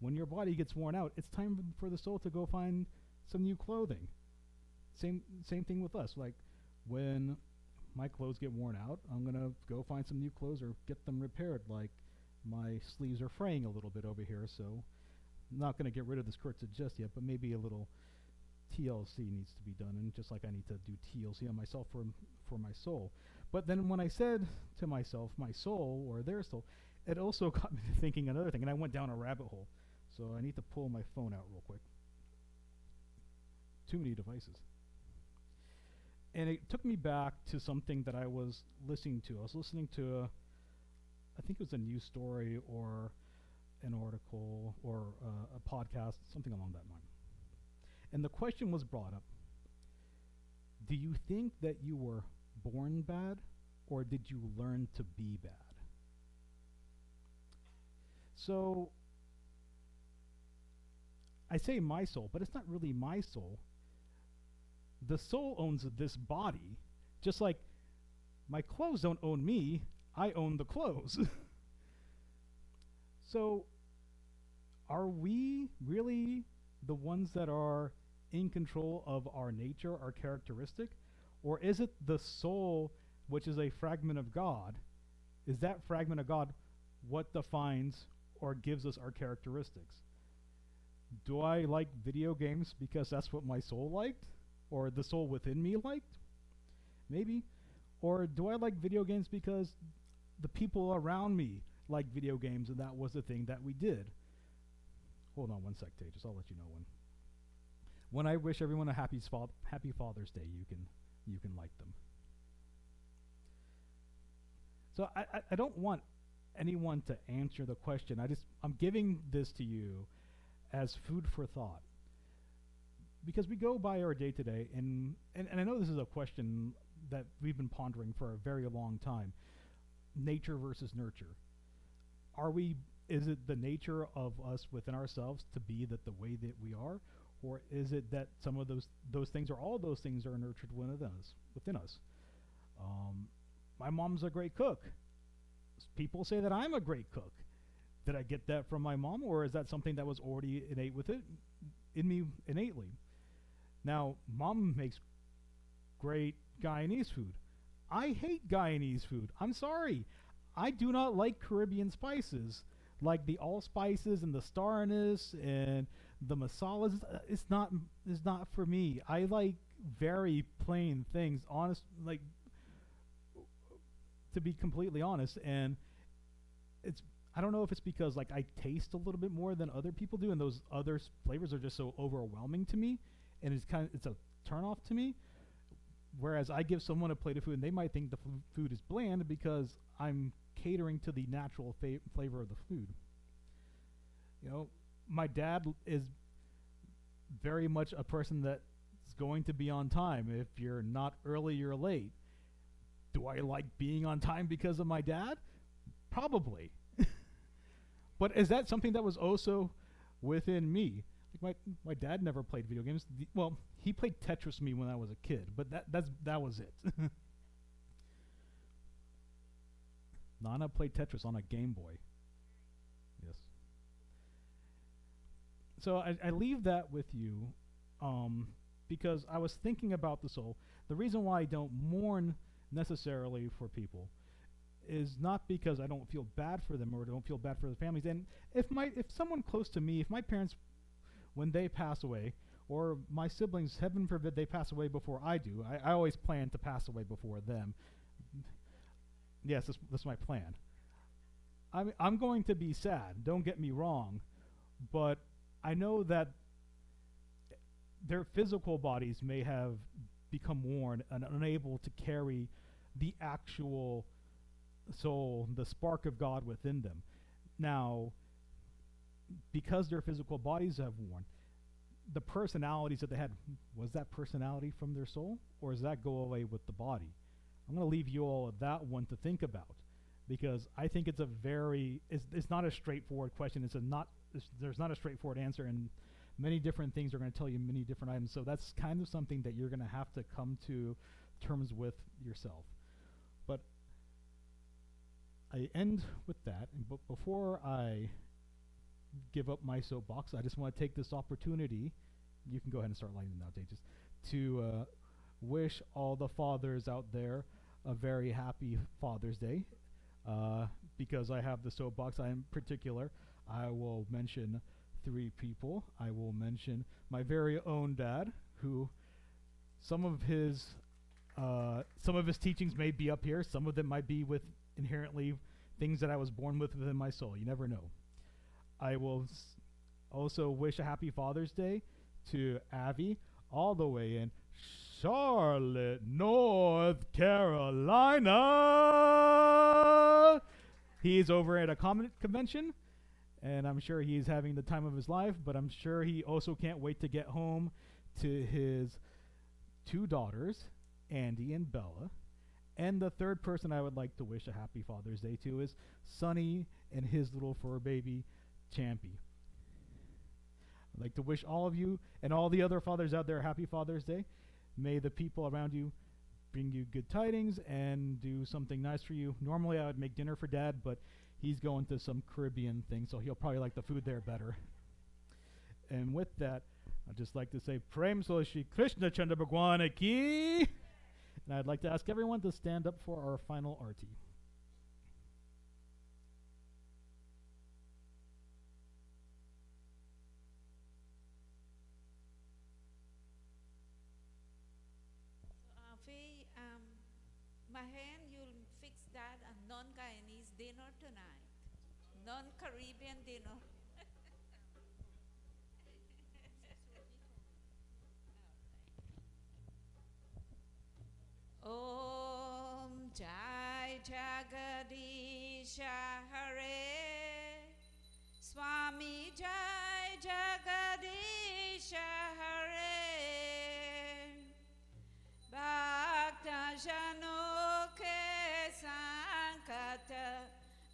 Speaker 1: When your body gets worn out, it's time for the soul to go find some new clothing. Same thing with us. Like when my clothes get worn out, I'm gonna go find some new clothes or get them repaired. Like my sleeves are fraying a little bit over here, so I'm not gonna get rid of the skirts just yet, but maybe a little TLC needs to be done, and just like I need to do TLC on myself for my soul. But then when I said to myself, my soul or their soul, it also got me thinking another thing, and I went down a rabbit hole. So I need to pull my phone out real quick. Too many devices. And it took me back to something that I was listening to. I was listening to, I think it was a news story or an article or a podcast, something along that line. And the question was brought up, do you think that you were born bad, or did you learn to be bad? So, I say my soul, but it's not really my soul. The soul owns this body, just like my clothes don't own me, I own the clothes. So, are we really the ones that are in control of our nature, our characteristic? Or is it the soul, which is a fragment of God? Is that fragment of God what defines or gives us our characteristics? Do I like video games because that's what my soul liked? Or the soul within me liked? Maybe. Or do I like video games because the people around me like video games and that was the thing that we did? Hold on one sec, Tejas. I'll let you know when. When I wish everyone a happy Father's Day, you can like them. So I don't want anyone to answer the question. I'm giving this to you as food for thought, because we go by our day to day, and I know this is a question that we've been pondering for a very long time. Nature versus nurture. Is it the nature of us within ourselves to be the way that we are, or is it that some of those things or all those things are nurtured within us? My mom's a great cook. People say that I'm a great cook. Did I get that from my mom, or is that something that was already in me innately? Now, mom makes great Guyanese food. I hate Guyanese food. I'm sorry. I do not like Caribbean spices, like the allspices and the star anise and the masalas. It's not for me. I like very plain things. To be completely honest, and I don't know if it's because like I taste a little bit more than other people do, and those other flavors are just so overwhelming to me, and it's a turnoff to me. Whereas I give someone a plate of food, and they might think the food is bland because I'm catering to the natural flavor of the food. You know, my dad is very much a person that going to be on time. If you're not early, you're late. Do I like being on time because of my dad? Probably. But is that something that was also within me? Like my dad never played video games. Well, he played Tetris with me when I was a kid, but that was it. Nana played Tetris on a Game Boy. Yes. So I leave that with you because I was thinking about the soul. The reason why I don't mourn necessarily for people is not because I don't feel bad for them or don't feel bad for their families. And if someone close to me, if my parents, when they pass away, or my siblings, heaven forbid they pass away before I do, I always plan to pass away before them. Yes, that's my plan. I'm going to be sad, don't get me wrong, but I know that their physical bodies may have become worn and unable to carry the actual soul, the spark of God within them. Now, because their physical bodies have worn, the personalities that they had, was that personality from their soul, or does that go away with the body? I'm going to leave you all at that one to think about, because I think it's it's not a straightforward question. There's not a straightforward answer, and many different things are going to tell you many different items. So that's kind of something that you're going to have to come to terms with yourself. But I end with that, but before I give up my soapbox, I just want to take this opportunity, you can go ahead and start lighting them now, Jay, just to wish all the fathers out there a very happy Father's Day. Because I have the soapbox, in particular, I will mention 3 people. I will mention my very own dad, who some of his teachings may be up here. Some of them might be with inherently things that I was born with within my soul. You never know. I will also wish a happy Father's Day to Avi, all the way in Charlotte, North Carolina. He's over at a convention, and I'm sure he's having the time of his life, but I'm sure he also can't wait to get home to his 2 daughters, Andy and Bella. And the third person I would like to wish a happy Father's Day to is Sonny and his little fur baby, Champy. I'd like to wish all of you and all the other fathers out there happy Father's Day. May the people around you bring you good tidings and do something nice for you. Normally I would make dinner for Dad, but he's going to some Caribbean thing, so he'll probably like the food there better. And with that, I'd just like to say Prem so Shri Krishna Chandra Bhagwan ki. And I'd like to ask everyone to stand up for our final arti.
Speaker 4: Mahen, you'll fix that a non-Guyanese dinner tonight. Non-Caribbean dinner. Om Jai Jagadisha Hare Swami Jai Jagadisha Hare Bhakta Jano Ke Sankata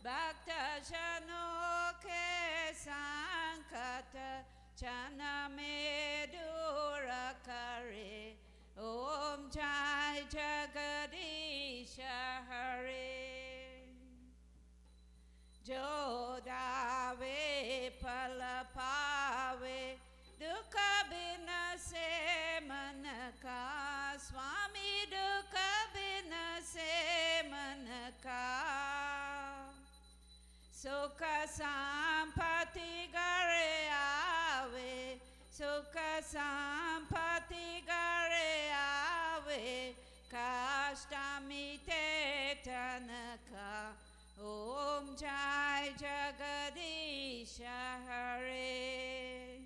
Speaker 4: Bhakta Jano Ke Sankata Chaname Durakare Om Jai Jagadisha Hare Jodave Palapave Dukha Binase Manaka Swami Dukha Binase Manaka Sukha Sampati Gare Ave Sukha Sampati Gare Ave Kashtamite Tanaka Om Jai Jagadisha Hare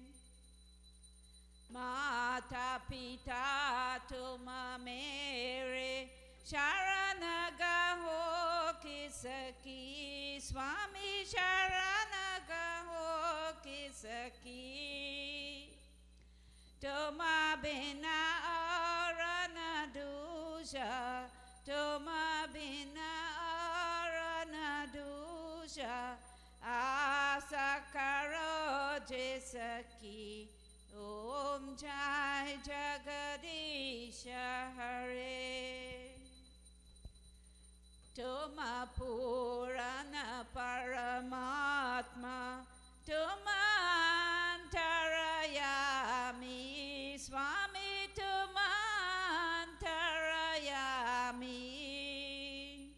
Speaker 4: Mata Pita Tuma Mere Sharanagaho Kisaki Swami Sharanagaho Kisaki Toma bina arana dusha, Toma bina arana dusha, Asakaro Jesaki, Om Jai Jagadisha Hare. Toma Purana Paramatma, Toma Antarayami, Swami Toma Antarayami,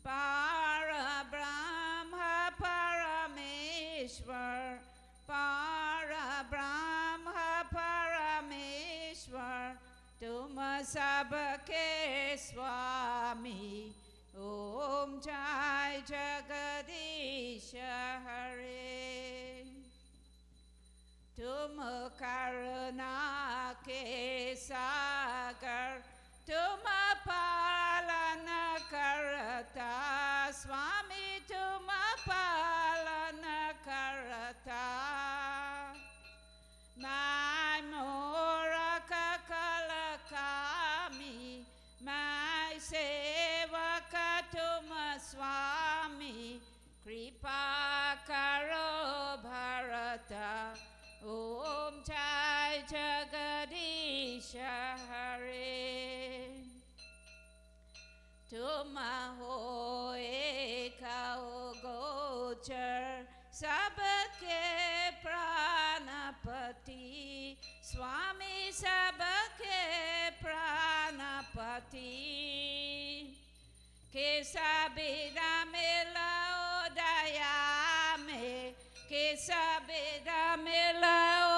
Speaker 4: Para Brahma Parameshwar, Para Brahma Parameshwar, Tuma Sabake Swami, Om Jai Jagadisha Hare. Tum Karuna Ke Sagar, Tum Palana Karata, Swami Tum Palana Karata. My Moraka Kalakami, my Sevaka Tuma Swami, Kripa Karo Bharata, Om Jai Jagadisha Hare. Tuma ho eka o gochar, sabake pranapati, Swami sabake pranapati. Kesabida mela odayame, Kesabida mela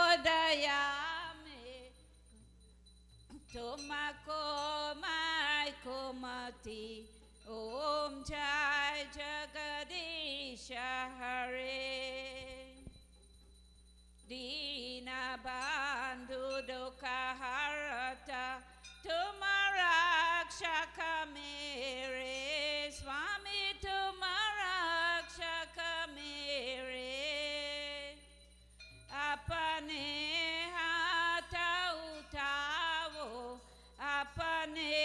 Speaker 4: odayame, Tomako mai komati, Om Jai Jagadisha Hare. Dina bandhu dukkha harata, Tumaraksha mere, Swami Tumaraksha mere. Apane hata utavo, Apane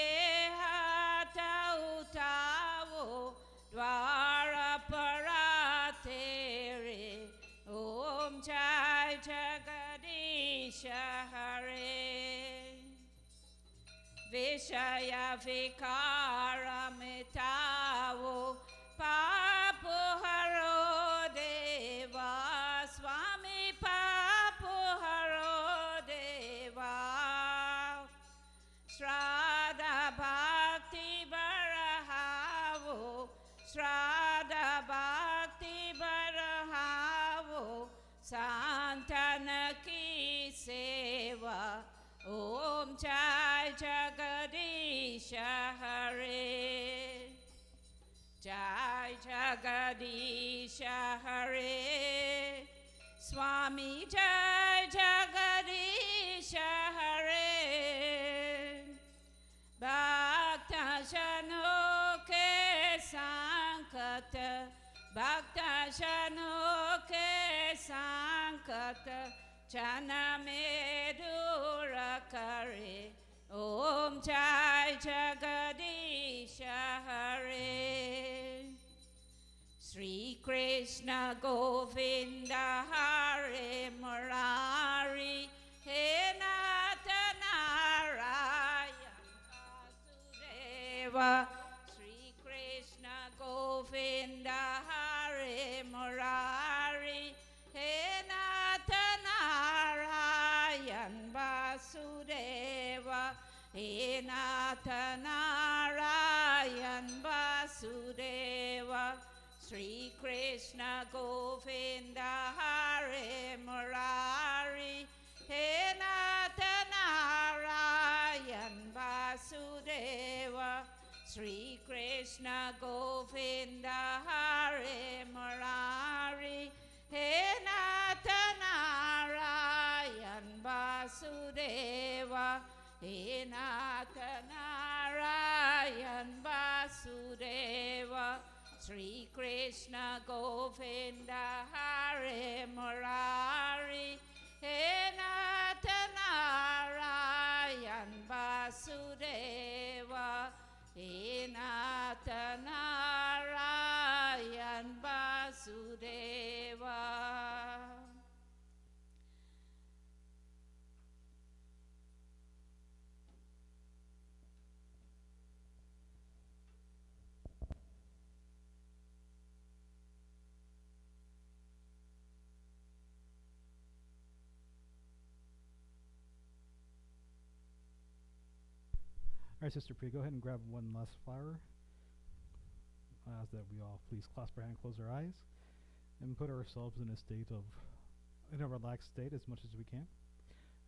Speaker 4: hata utavo, Dwara paratere, Om Jai Jagadisha Hare. Vishaya Vikara Mitavo, Papuharo Deva, Swami Papuharo Deva. Shraddha Bhakti Barahavo, Shraddha Bhakti Barahavo, Sanatana ki seva, Om Jai Jagadisha Hare. Jai Jagadisha Hare. Swami Jai Jagadisha Hare. Bhakta Shano Ke Sankata, Bhakta Shano Ke Sankata, Chana Medura Kare, Om Jai Jagadisha Hare. Sri Krishna Govinda Hare Murari, He Nata Narayan Vasudeva. Sri Krishna Govinda Hare Murari, He Nata Narayan Vasudeva. He Nata Narayan Vasudeva. Sri Krishna Govinda Hare Murari, He Nata Narayan Vasudeva. Sri Krishna Govinda Hare Murari, He Nata Narayan Vasudeva. He Nata Narayan Vasudeva. Sri Krishna Govinda Hare Murari, He Nata Vasudeva Inatanarayan Vasudeva.
Speaker 1: All right, Sister Priya, go ahead and grab one last flower. I ask that we all please clasp our hand, close our eyes, and put ourselves in a relaxed state as much as we can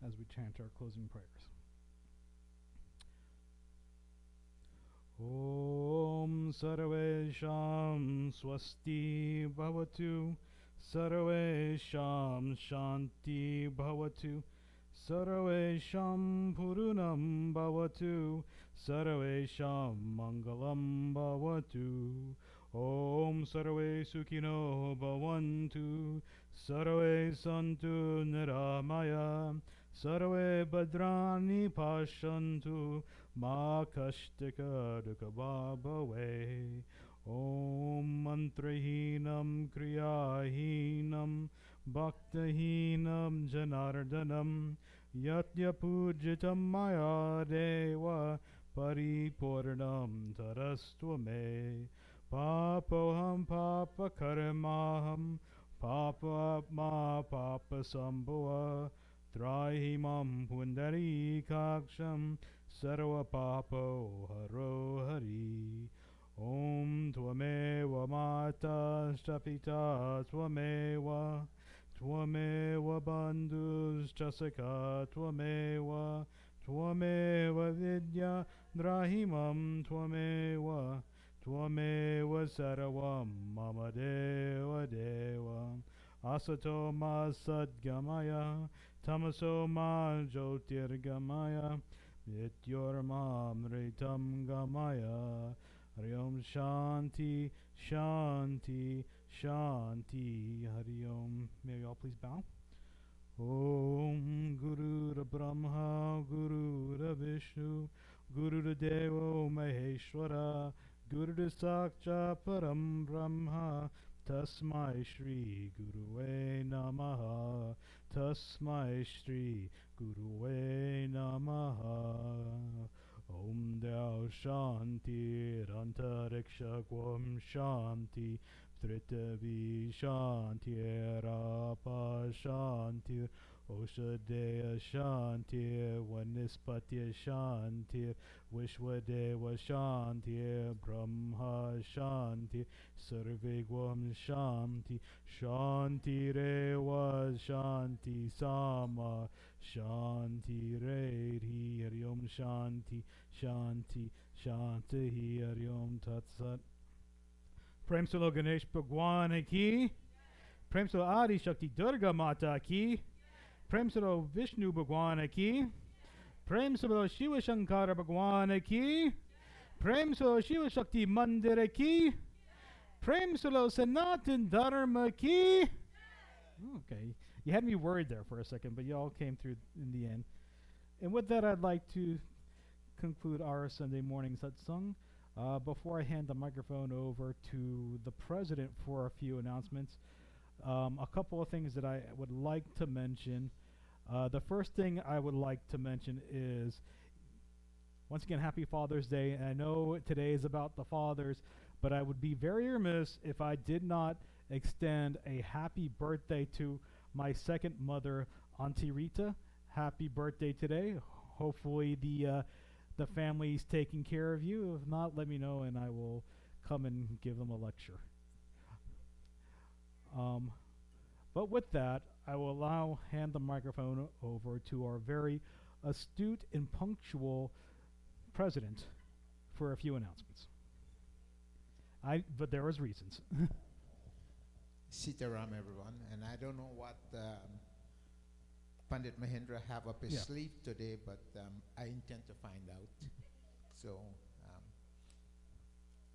Speaker 1: as we chant our closing prayers. Om Sarvesham Swasti Bhavatu Sarvesham Shanti Bhavatu Sarvesham Purunam Bhavatu Sarvesham Mangalam Bhavatu Om Sarve Sukhino Bhavantu Sarve Santu Niramaya Sarve Bhadrani Pashantu Ma Kashtika Dukabhave Om Mantrahinam Kriyahinam Bhaktahinam Janardanam Yatya Pujitam Maya Deva Paripurnam Tarastvame Papoham Papa Karamaham Papa Atma Papa Sambhava Trahimam Pundari Kaksham Sarva Papo Haro Hari Om Tvameva Mata Stapita Tvameva Tvameva Bandhus Chasaka Tvameva Tvameva Vidya Drahimam Tvameva Tvameva Sarvam Mama Deva Deva Asato Ma Sadgamaya Tamaso Ma Jyotirgamaya Nityorma Mritam Gamaya Hari Om Shanti Shanti Shanti Hari Om. May we all please bow. Om Guru Brahma Guru Vishnu Guru Devo Maheshwara Guru Sakcha Param Brahma Tasmai Shri Guruve Namaha Tasmai Shri Guruve Namaha Om Dao Shanti Rantariksha Gwam Shanti Tritavi Shanti Rapa Shanti Oshadeya Shanti Vanispatya Shanti Vishwadeva Shanti Brahma Shanti Sarvegwam Shanti Shanti Reva Shanti Sama Shanti Redhi Hari Om Shanti Shanti Shanti Hari Om Tat Sat. Prem Solo Ganesh Bhagwan Ki Prem Solo Adi Shakti Durga Mata Ki Prem Solo Vishnu Bhagwan Ki Prem Solo Shiva Shankara Bhagwan Ki Prem Solo Shiva Shakti Mandir Ki Prem Solo Sanatana Dharma Ki. Okay, you had me worried there for a second, but you all came through in the end. And with that, I'd like to conclude our Sunday morning satsang. Before I hand the microphone over to the president for a few announcements, a couple of things that I would like to mention. The first thing I would like to mention is, once again, Happy Father's Day. And I know today is about the fathers, but I would be very remiss if I did not extend a happy birthday to my second mother, Auntie Rita. Happy birthday today. Hopefully the family's taking care of you. If not, let me know and I will come and give them a lecture. But with that, I will hand the microphone over to our very astute and punctual president for a few announcements. But there was reasons.
Speaker 5: Sita Ram, everyone, and I don't know what Pandit Mahendra have up his sleeve today, but I intend to find out. So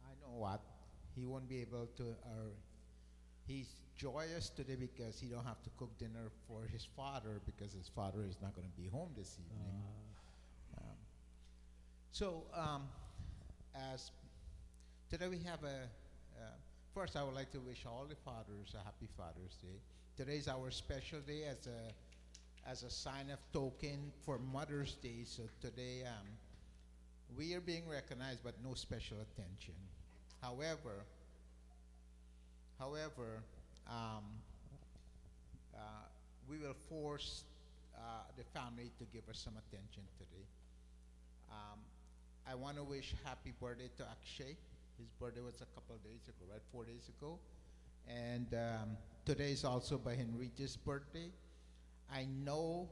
Speaker 5: I know what he won't be able to. He's joyous today because he don't have to cook dinner for his father because his father is not going to be home this evening. So, as today we have first I would like to wish all the fathers a happy Father's Day. Today is our special day as a sign of token for Mother's Day. So today we are being recognized, but no special attention. However, um, we will force the family to give us some attention today. I want to wish happy birthday to Akshay. His birthday was a couple of days ago, right? 4 days ago. And today is also by Henrita's birthday. I know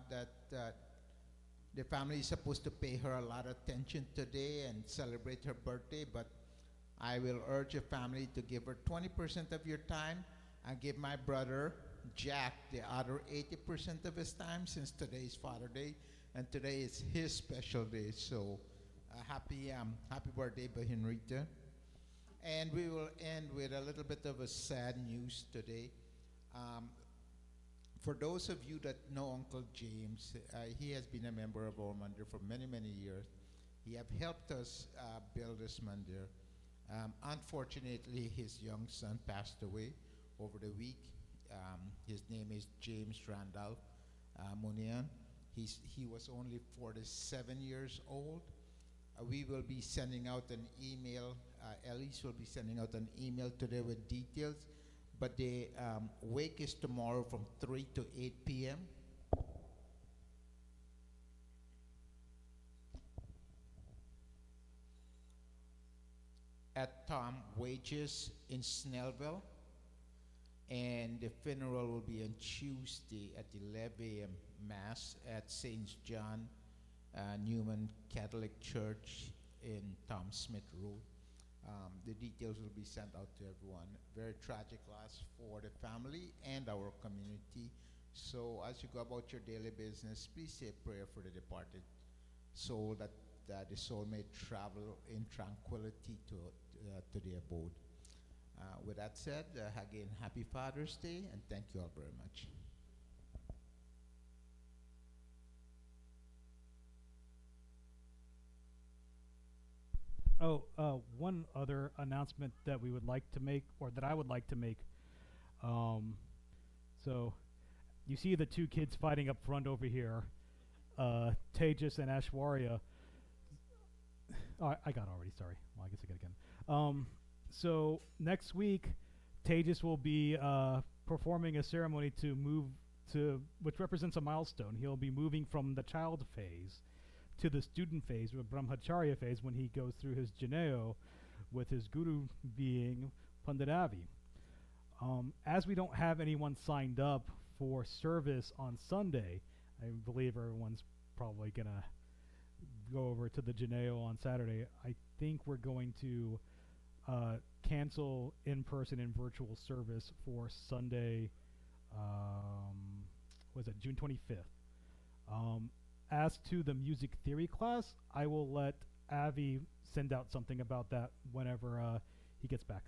Speaker 5: that the family is supposed to pay her a lot of attention today and celebrate her birthday, but I will urge the family to give her 20% of your time and give my brother Jack the other 80% of his time, since today is Father Day and today is his special day. So happy birthday, Henrita. And we will end with a little bit of a sad news today. For those of you that know Uncle James, he has been a member of our mandir for many, many years. He have helped us build this mandir. Unfortunately, his young son passed away over the week. His name is James Randall Munian. He was only 47 years old. We will be sending out an email. Elise will be sending out an email today with details. But the wake is tomorrow from 3 to 8 p.m. at Tom Wages in Snellville. And the funeral will be on Tuesday at 11 a.m. Mass at St. John Newman Catholic Church in Tom Smith Road. The details will be sent out to everyone. Very tragic loss for the family and our community. So as you go about your daily business, please say a prayer for the departed soul, that the soul may travel in tranquility to the abode. With that said, again, happy Father's Day, and thank you all very much.
Speaker 1: One other announcement that we would like to make, or that I would like to make. So, you see the two kids fighting up front over here, Tejas and Ashwarya. Oh, I got already, sorry. Well, I guess I got again. So, next week, Tejas will be performing a ceremony to move to, which represents a milestone. He'll be moving from the child phase to the student phase, or Brahmacharya phase, when he goes through his Janeo with his guru being Pandit Avi. As we don't have anyone signed up for service on Sunday, I believe everyone's probably going to go over to the Janeo on Saturday. I think we're going to cancel in-person and virtual service for Sunday, June 25th. As to the music theory class, I will let Avi send out something about that whenever he gets back.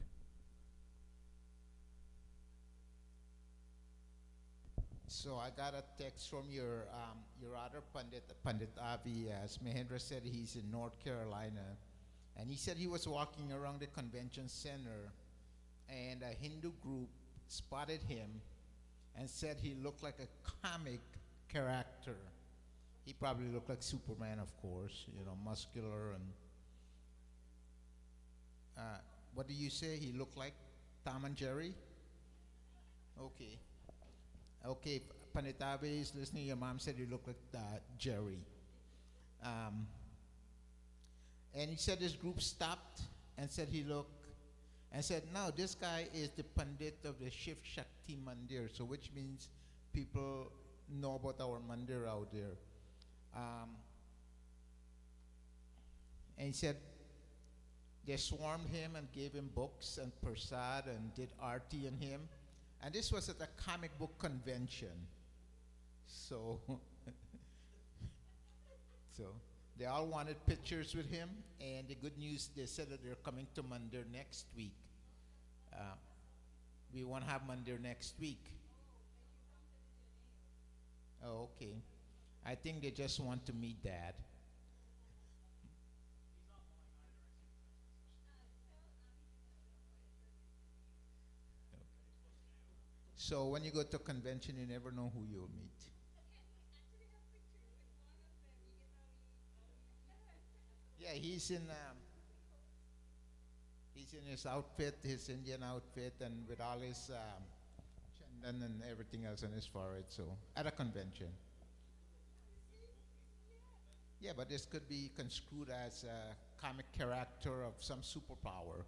Speaker 5: So I got a text from your other Pandit Avi. As Mahendra said, he's in North Carolina, and he said he was walking around the convention center, and a Hindu group spotted him and said he looked like a comic character. He probably looked like Superman, of course, muscular and. What do you say? He looked like Tom and Jerry? Okay. Okay, Pandit Avi is listening. Your mom said you look like Jerry. And he said this group stopped and said no, this guy is the Pandit of the Shiv Shakti Mandir, so which means people know about our mandir out there. And he said they swarmed him and gave him books and prasad and did arti on him. And this was at a comic book convention. So, so they all wanted pictures with him. And the good news, they said that they're coming to Mandir next week. We won't have Mandir next week. Oh, okay. I think they just want to meet Dad. So when you go to a convention, you never know who you'll meet. Yeah, he's in his outfit, his Indian outfit, and with all his chandan and everything else on his forehead. So at a convention. Yeah, but this could be construed as a comic character of some superpower.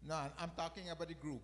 Speaker 5: No, I'm talking about the group.